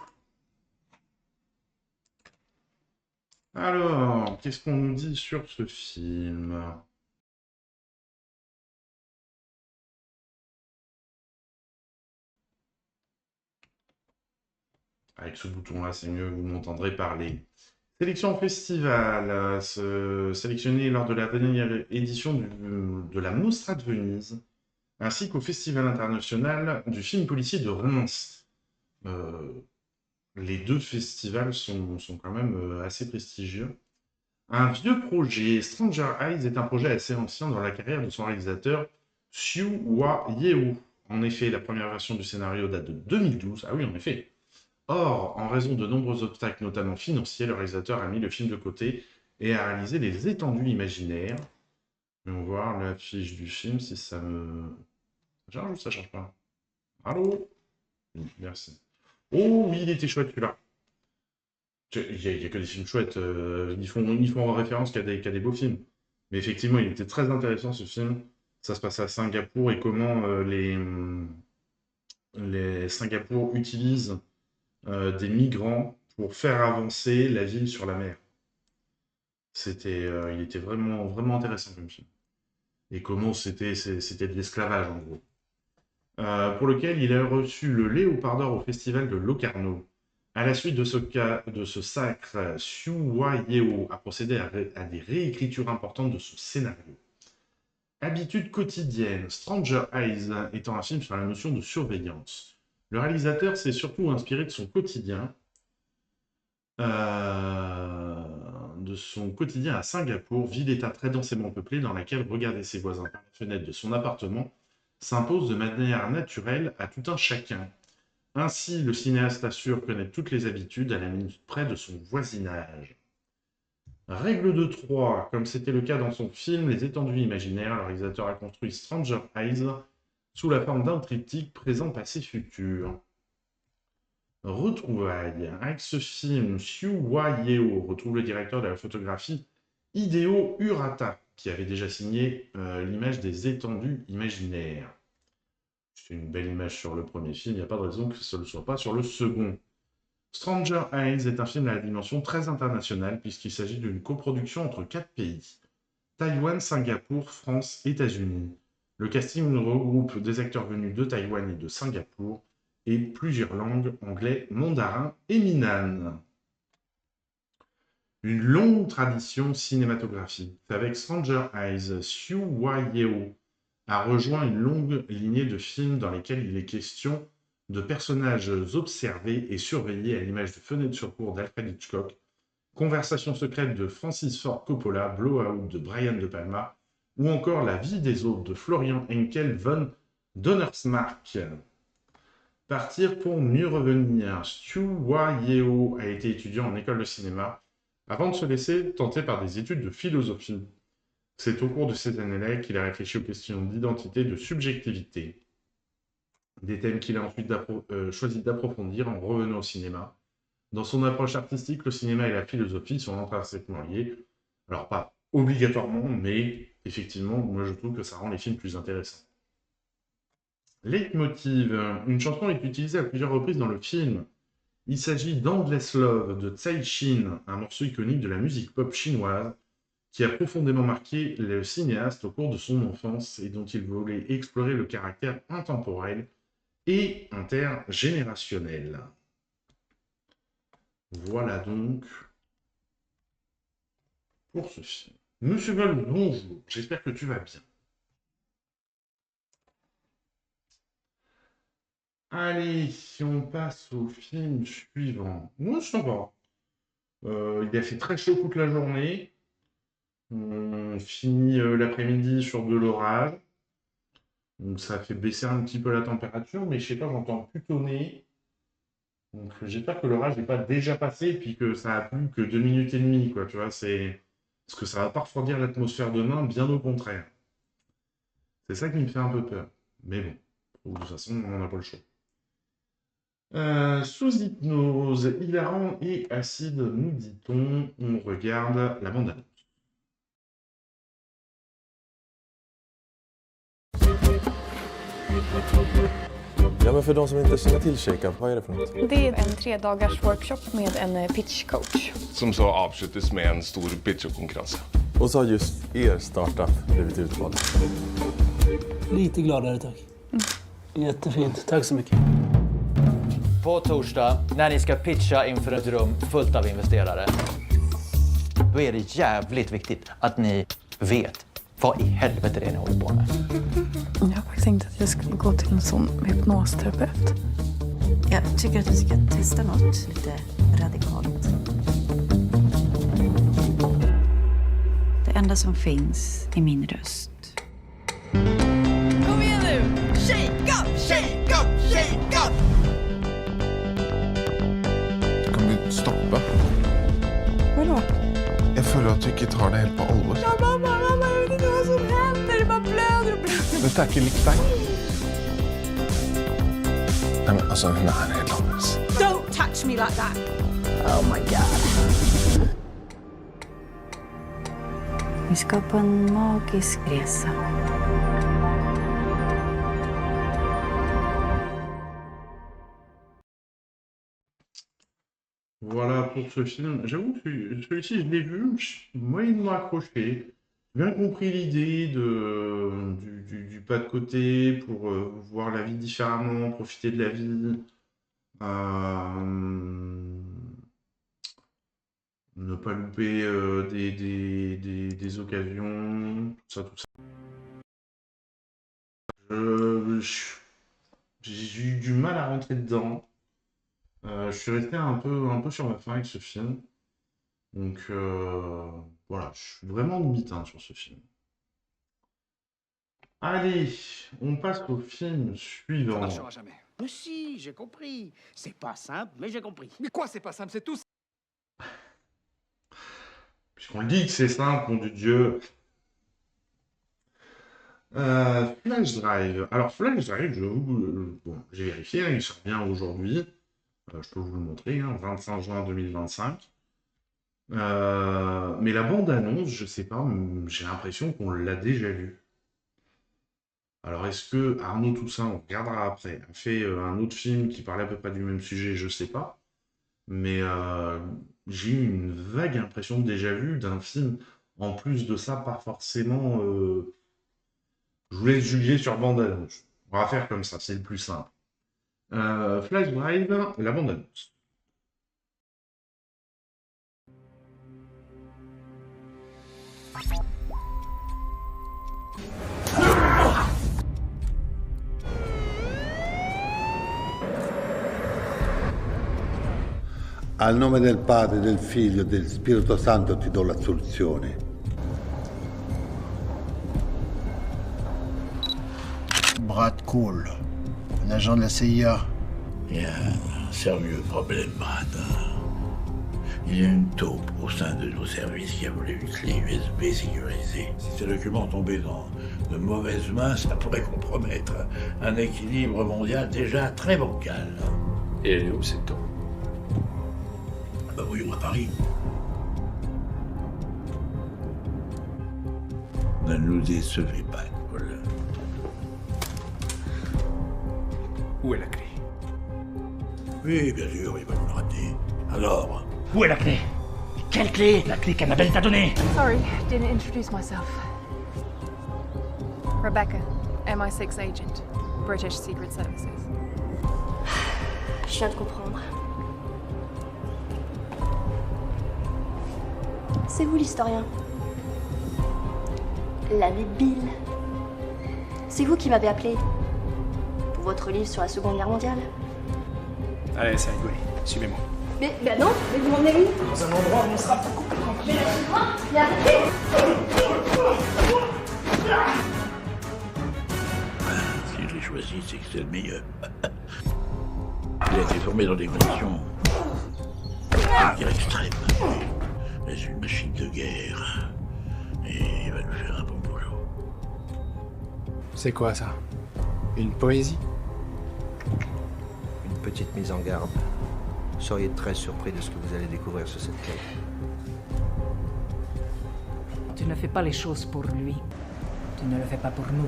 Alors, qu'est-ce qu'on nous dit sur ce film? Avec ce bouton-là, c'est mieux, vous m'entendrez parler. Sélection festival, sélectionné lors de la dernière édition de la Mostra de Venise, ainsi qu'au Festival international du film policier de Reims. Les deux festivals sont quand même assez prestigieux. Un vieux projet, Stranger Eyes, est un projet assez ancien dans la carrière de son réalisateur, Siu Hwa Yeo. En effet, la première version du scénario date de 2012. Ah oui, en effet. Or, en raison de nombreux obstacles, notamment financiers, le réalisateur a mis le film de côté et a réalisé Les Étendues imaginaires. On va voir la fiche du film si ça me... Ça change ou ça change pas? Allô? Oui, merci. Oh oui, il était chouette celui-là. Il n'y a que des films chouettes. Ils font référence qu'à des beaux films. Mais effectivement, il était très intéressant ce film. Ça se passe à Singapour et comment les Singapour utilisent des migrants pour faire avancer la ville sur la mer. Il était vraiment, vraiment intéressant comme film. Et comment c'était de l'esclavage en gros. Pour lequel il a reçu le Léopard d'Or au festival de Locarno. À la suite de ce sacre, Siu Hwa-Yeo a procédé à des réécritures importantes de son scénario. Habitudes quotidiennes, Stranger Eyes étant un film sur la notion de surveillance. Le réalisateur s'est surtout inspiré de son quotidien à Singapour, ville d'État très densément peuplée dans laquelle regarder ses voisins par la fenêtre de son appartement s'impose de manière naturelle à tout un chacun. Ainsi, le cinéaste assure connaître toutes les habitudes à la minute près de son voisinage. Règle de 3, comme c'était le cas dans son film Les Étendues imaginaires, le réalisateur a construit Stranger Eyes sous la forme d'un triptyque présent, passé, futur. Retrouvailles. Avec ce film, Siu Hwa-Yeo retrouve le directeur de la photographie Hideo Urata, qui avait déjà signé l'image des Étendues imaginaires. C'est une belle image sur le premier film, il n'y a pas de raison que ce ne le soit pas sur le second. Stranger Eyes est un film à la dimension très internationale puisqu'il s'agit d'une coproduction entre 4 pays. Taïwan, Singapour, France, États-Unis. Le casting regroupe des acteurs venus de Taïwan et de Singapour et plusieurs langues, anglais, mandarin et minnan. Une longue tradition cinématographique. Avec Stranger Eyes, Siu Hwa-Yeo a rejoint une longue lignée de films dans lesquels il est question de personnages observés et surveillés à l'image de Fenêtre sur cour d'Alfred Hitchcock, Conversation secrète de Francis Ford Coppola, Blowout de Brian De Palma, ou encore La vie des autres de Florian Henkel von Donnersmarck. Partir pour mieux revenir. Siu Hwa-Yeo a été étudiant en école de cinéma avant de se laisser tenter par des études de philosophie. C'est au cours de ces années-là qu'il a réfléchi aux questions d'identité et de subjectivité. Des thèmes qu'il a ensuite choisi d'approfondir en revenant au cinéma. Dans son approche artistique, le cinéma et la philosophie sont intrinsèquement liés. Alors pas obligatoirement, mais effectivement, moi je trouve que ça rend les films plus intéressants. Leitmotiv. Une chanson est utilisée à plusieurs reprises dans le film. Il s'agit d'Endless Love de Tsai Chin, un morceau iconique de la musique pop chinoise qui a profondément marqué le cinéaste au cours de son enfance et dont il voulait explorer le caractère intemporel et intergénérationnel. Voilà donc pour ce film. Monsieur Gold, bonjour, j'espère que tu vas bien. Allez, si on passe au film suivant. Moi, je sens pas. Il a fait très chaud toute la journée. On finit l'après-midi sur de l'orage. Donc ça fait baisser un petit peu la température, mais je sais pas, j'entends plus tonner. Donc j'espère que l'orage n'est pas déjà passé et puis que ça a plu que 2 minutes et demie, quoi, tu vois, parce que ça va pas refroidir l'atmosphère demain, bien au contraire. C'est ça qui me fait un peu peur. Mais bon, de toute façon, on n'en a pas le choix. Sous hypnose, hilarant et acide, nous dit-on, on regarde la bande-annonce. Ja, men för de som inte känner till Shake-Up, vad är det för något? Det är en 3-dagars workshop med en pitchcoach. Som så avslutas med en stor pitchkonkurrens. Och så har just er startup blivit utvald. Lite gladare, tack. Jättefint, tack så mycket. På torsdag, när ni ska pitcha inför ett rum fullt av investerare, då är det jävligt viktigt att ni vet vad i helvete det är ni håller på med. Jag har faktiskt tänkt att jag skulle gå till en sån hypnosterapeut. Jag tycker att vi ska testa något lite radikalt. Det enda som finns är min röst. Kom igen nu! Shake up, shake up, shake up! Kan du stoppa? Vadå? Jag føler at du ikke tar det helt på alvor. Ja, mamma, jag vet inte vad som händer. Det bara blöder och blöder. Dette er ikke likt deg. Nei, men altså, hun er helt annerledes. Don't touch me like that. Oh my god. Miska pa on magis kriesa. Voilà pour ce film. J'avoue que celui-ci, je l'ai vu, moyennement accroché. J'ai bien compris l'idée du pas de côté pour voir la vie différemment, profiter de la vie. Ne pas louper des occasions, tout ça. J'ai eu du mal à rentrer dedans. Je suis resté un peu sur ma faim avec ce film. Donc voilà, je suis vraiment limite sur ce film. Allez, on passe au film suivant. Ça marchera jamais. Mais si, j'ai compris. C'est pas simple, mais j'ai compris. Mais quoi, c'est pas simple, c'est tout. Puisqu'on dit que c'est simple, mon Dieu. Flash Drive. Alors, Flash Drive, bon, j'ai vérifié, il sort bien aujourd'hui. Je peux vous le montrer, 25 juin 2025. Mais la bande-annonce, je sais pas, j'ai l'impression qu'on l'a déjà vue. Alors, est-ce que Arnaud Toussaint, on regardera après, a fait un autre film qui parlait à peu près du même sujet, je sais pas. Mais j'ai eu une vague impression de déjà-vu d'un film. En plus de ça, pas forcément... Je vous laisse juger sur bande-annonce. On va faire comme ça, c'est le plus simple. Flash Drive, la bande-annonce. Al nome del Padre, del Figlio e del Spirito Santo ti do l'assoluzione. Brad Cole, un agent de la CIA. Il y a un sérieux problème, Brad. Il y a une taupe au sein de nos services qui a volé une clé USB sécurisée. Si ces documents tombaient dans de mauvaises mains, ça pourrait compromettre un équilibre mondial déjà très bancal. Et elle est où cette taupe? Bah voyons à Paris. Ne nous décevez pas, Paul. Où est la clé? Oui, bien sûr, il va nous le rater. Alors? Où est la clé? Quelle clé? La clé qu'Annabelle t'a donnée. Sorry, didn't introduce myself. Rebecca, MI6 agent, British Secret Services. Je viens de comprendre. C'est vous l'historien. L'abbé Bill. C'est vous qui m'avez appelé pour votre livre sur la Seconde Guerre mondiale. Allez, ça rigole. Suivez-moi. Mais non, mais vous m'emmenez où? Dans un endroit où on sera beaucoup plus tranquille. Mais lâchez-moi, mais arrêtez! Si je l'ai choisi, c'est que c'est le meilleur. Il a été formé dans des conditions extrêmes. Mais c'est une machine de guerre. Et il va nous faire un bon boulot. C'est quoi ça? Une poésie? Une petite mise en garde. Vous seriez très surpris de ce que vous allez découvrir sur cette clé. Tu ne fais pas les choses pour lui. Tu ne le fais pas pour nous.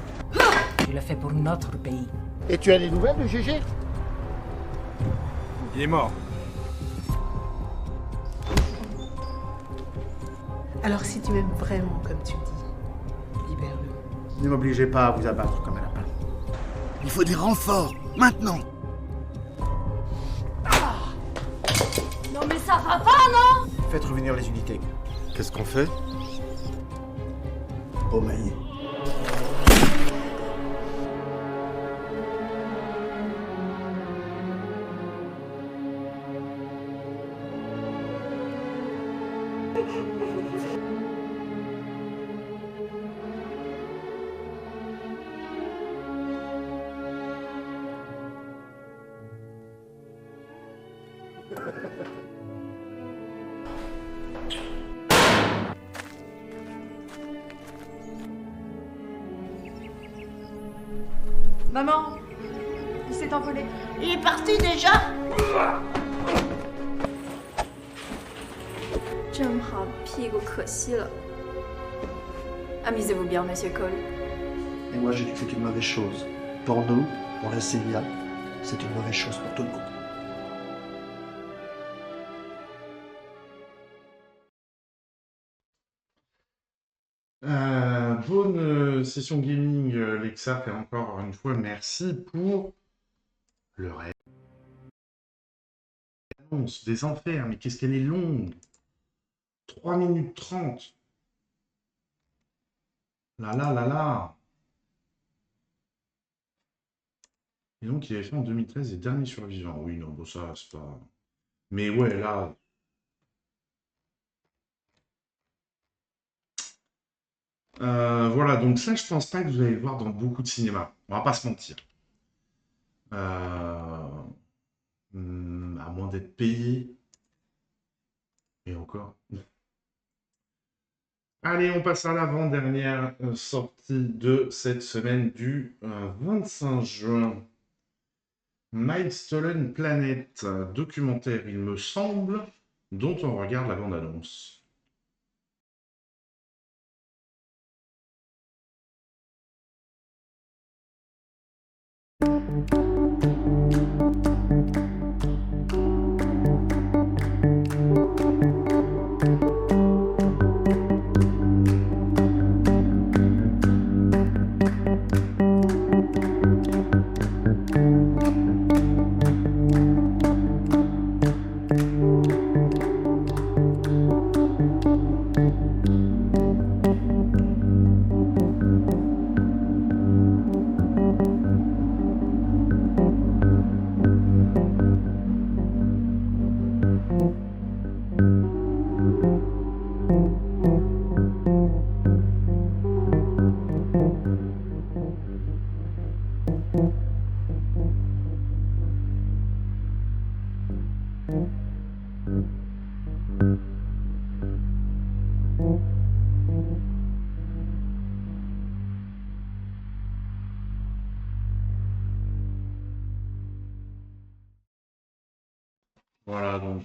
Tu le fais pour notre pays. Et tu as des nouvelles de GG? Il est mort. Alors si tu m'aimes vraiment comme tu dis, libère-le. Ne m'obligez pas à vous abattre comme un lapin. Il faut des renforts, maintenant. Non mais ça va pas, non? Faites revenir les unités. Qu'est-ce qu'on fait? Pomailler. Maman, il s'est envolé. Il est parti déjà? 正好屁股可惜了。Amusez-vous bien, Monsieur Cole. Et moi, j'ai dit que c'est une mauvaise chose. Pour nous, pour la CIA, c'est une mauvaise chose pour tout le monde. Bonne session gaming, Lexa, et encore une fois, merci pour le rêve. Annonce des enfers, mais qu'est-ce qu'elle est longue! 3 minutes 30. Là là là là. Et donc, il avait fait en 2013 les derniers survivants. Oui, non, bon, ça, c'est pas... Mais ouais, là... Voilà, donc ça, je pense pas que vous allez le voir dans beaucoup de cinéma. On va pas se mentir. À moins d'être payé. Et encore. Allez, on passe à l'avant-dernière sortie de cette semaine du 25 juin. My Stolen Planet, documentaire, il me semble, dont on regarde la bande-annonce. Voilà, donc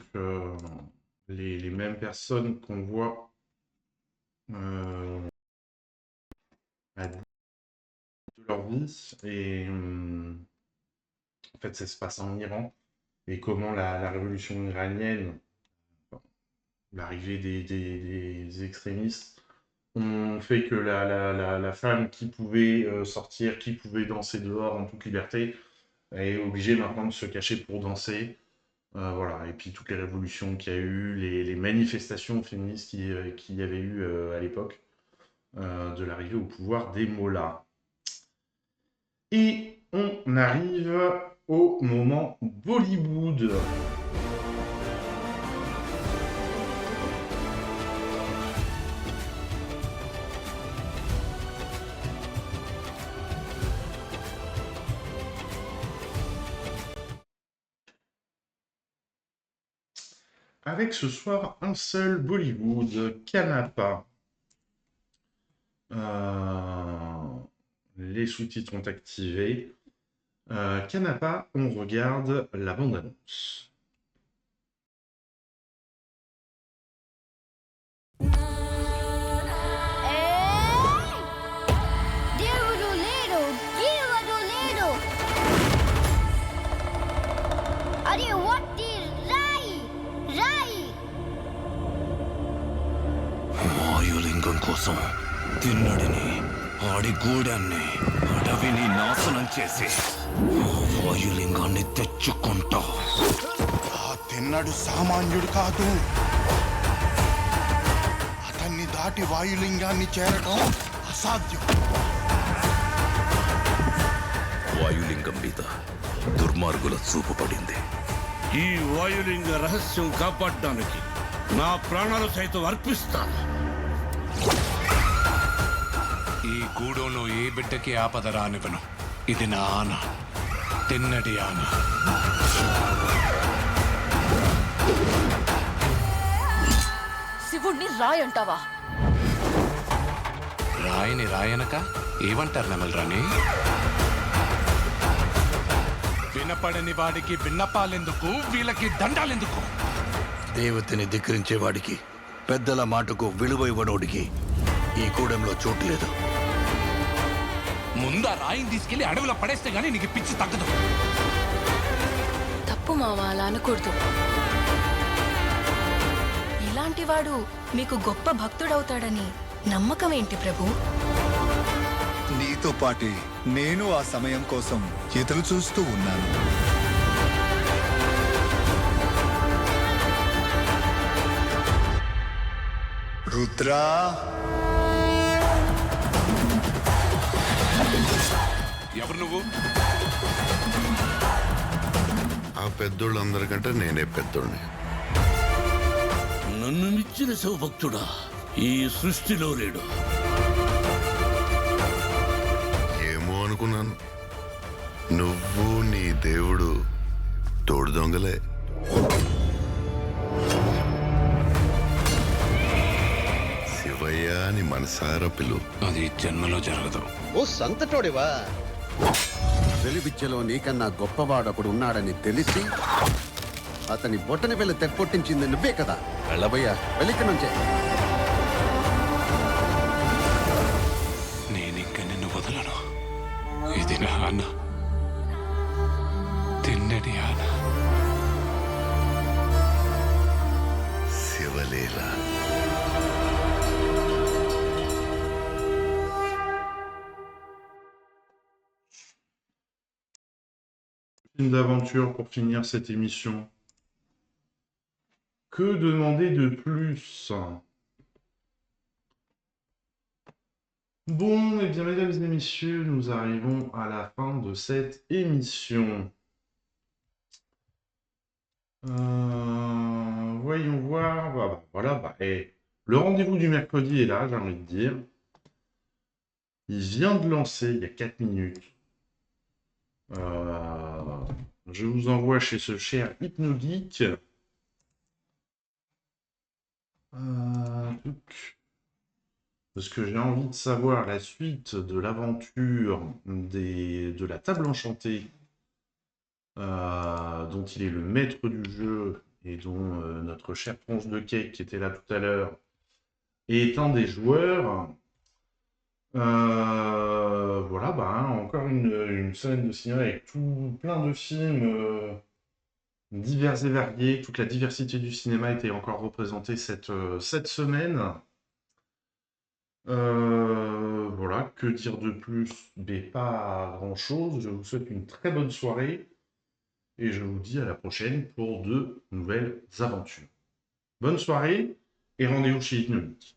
les mêmes personnes qu'on voit à de leur vie. Et en fait, ça se passe en Iran. Et comment la révolution iranienne, l'arrivée des extrémistes, ont fait que la femme qui pouvait sortir, qui pouvait danser dehors en toute liberté, est obligée maintenant de se cacher pour danser. Voilà, et puis toutes les révolutions qu'il y a eu, les manifestations féministes qu'il y avait eu à l'époque de l'arrivée au pouvoir des mollahs. Et on arrive au moment Bollywood. Avec ce soir un seul Bollywood, Canapa. Les sous-titres sont activés. Canapa, on regarde la bande-annonce. వాయులింగం కోసం తిన్నడిని ఆడి గూడాన్ని అడవిని నాశనం చేసి వాయులింగాన్ని తెచ్చుకుంటా. ఆ తిన్నడు సామాన్యుడు కాదు. అతన్ని దాటి వాయులింగాన్ని చేరడం అసాధ్యం. వాయులింగం మీద దుర్మార్గుల చూపు పడింది. ఈ వాయులింగ రహస్యం కాపాడడానికి నా ప్రాణాలు సైతం అర్పిస్తాను. ఈ గూడెంలో ఏ బిడ్డకి ఆపద రానివ్వను. ఇది నా ఆన, తిన్నడి ఆన. శివుణ్ణి రాయ్ అంటావా? రాయిని రాయనక ఏమంటారు నెమలరాని? వినపడని వాడికి విన్నపాలెందుకు, వీళ్ళకి దండాలెందుకు? దేవతని ధిక్కరించేవాడికి, పెద్దల మాటకు విలువ ఇవ్వనోడికి ఈ కూడెంలో చోటు లేదు. ముందు ఆ రాయిని తీసుకెళ్లి అడవిలో పడేస్తే గానీ నీకు పిచ్చి తగ్గదు. తప్పు మామ, అలా అనకూడదు. ఇలాంటి వాడు మీకు గొప్ప భక్తుడవుతాడని నమ్మకం ఏంటి ప్రభు? నీతో పాటే నేను ఆ సమయం కోసం ఎదురు చూస్తూ ఉన్నాను. రుద్రా, ఎవరు నువ్వు? ఆ పెద్దోళ్ళందరికంటే నేనే పెద్దోడిని. నన్ను మించిన శివభక్తుడా ఈ సృష్టిలో లేడు. ఏమో అనుకున్నాను. నువ్వు నీ దేవుడు తోడు దొంగలే. శివయ్య అని మనసారా పిలు. అది జన్మలో జరగదు. ఓ సంతటోడివా? వెలివిద్యలో నీకన్నా గొప్పవాడొకడు ఉన్నాడని తెలిసి అతని బొట్టని వెళ్ళి తెప్పొట్టించింది నువ్వే కదా. వెళ్ళబోయ్యా, వెళ్ళిక నుంచే. నేనింక నిన్ను వదలను. ఇది నా అన్న, తిన్నడి అన్న. శివలీల. Film d'aventure pour finir cette émission. Que demander de plus? Bon, et bien mesdames et messieurs, nous arrivons à la fin de cette émission. Voyons voir. Voilà, et le rendez-vous du mercredi est là, j'ai envie de dire. Il vient de lancer il y a 4 minutes. Je vous envoie chez ce cher Hypnogeek. Parce que j'ai envie de savoir la suite de l'aventure de la table enchantée, dont il est le maître du jeu et dont notre cher Ponce de Cake, qui était là tout à l'heure, est un des joueurs. Voilà, encore une semaine de cinéma avec plein de films divers et variés. Toute la diversité du cinéma était encore représentée cette semaine. Voilà, que dire de plus? Mais pas grand-chose. Je vous souhaite une très bonne soirée et je vous dis à la prochaine pour de nouvelles aventures. Bonne soirée et rendez-vous chez Hypnogeek.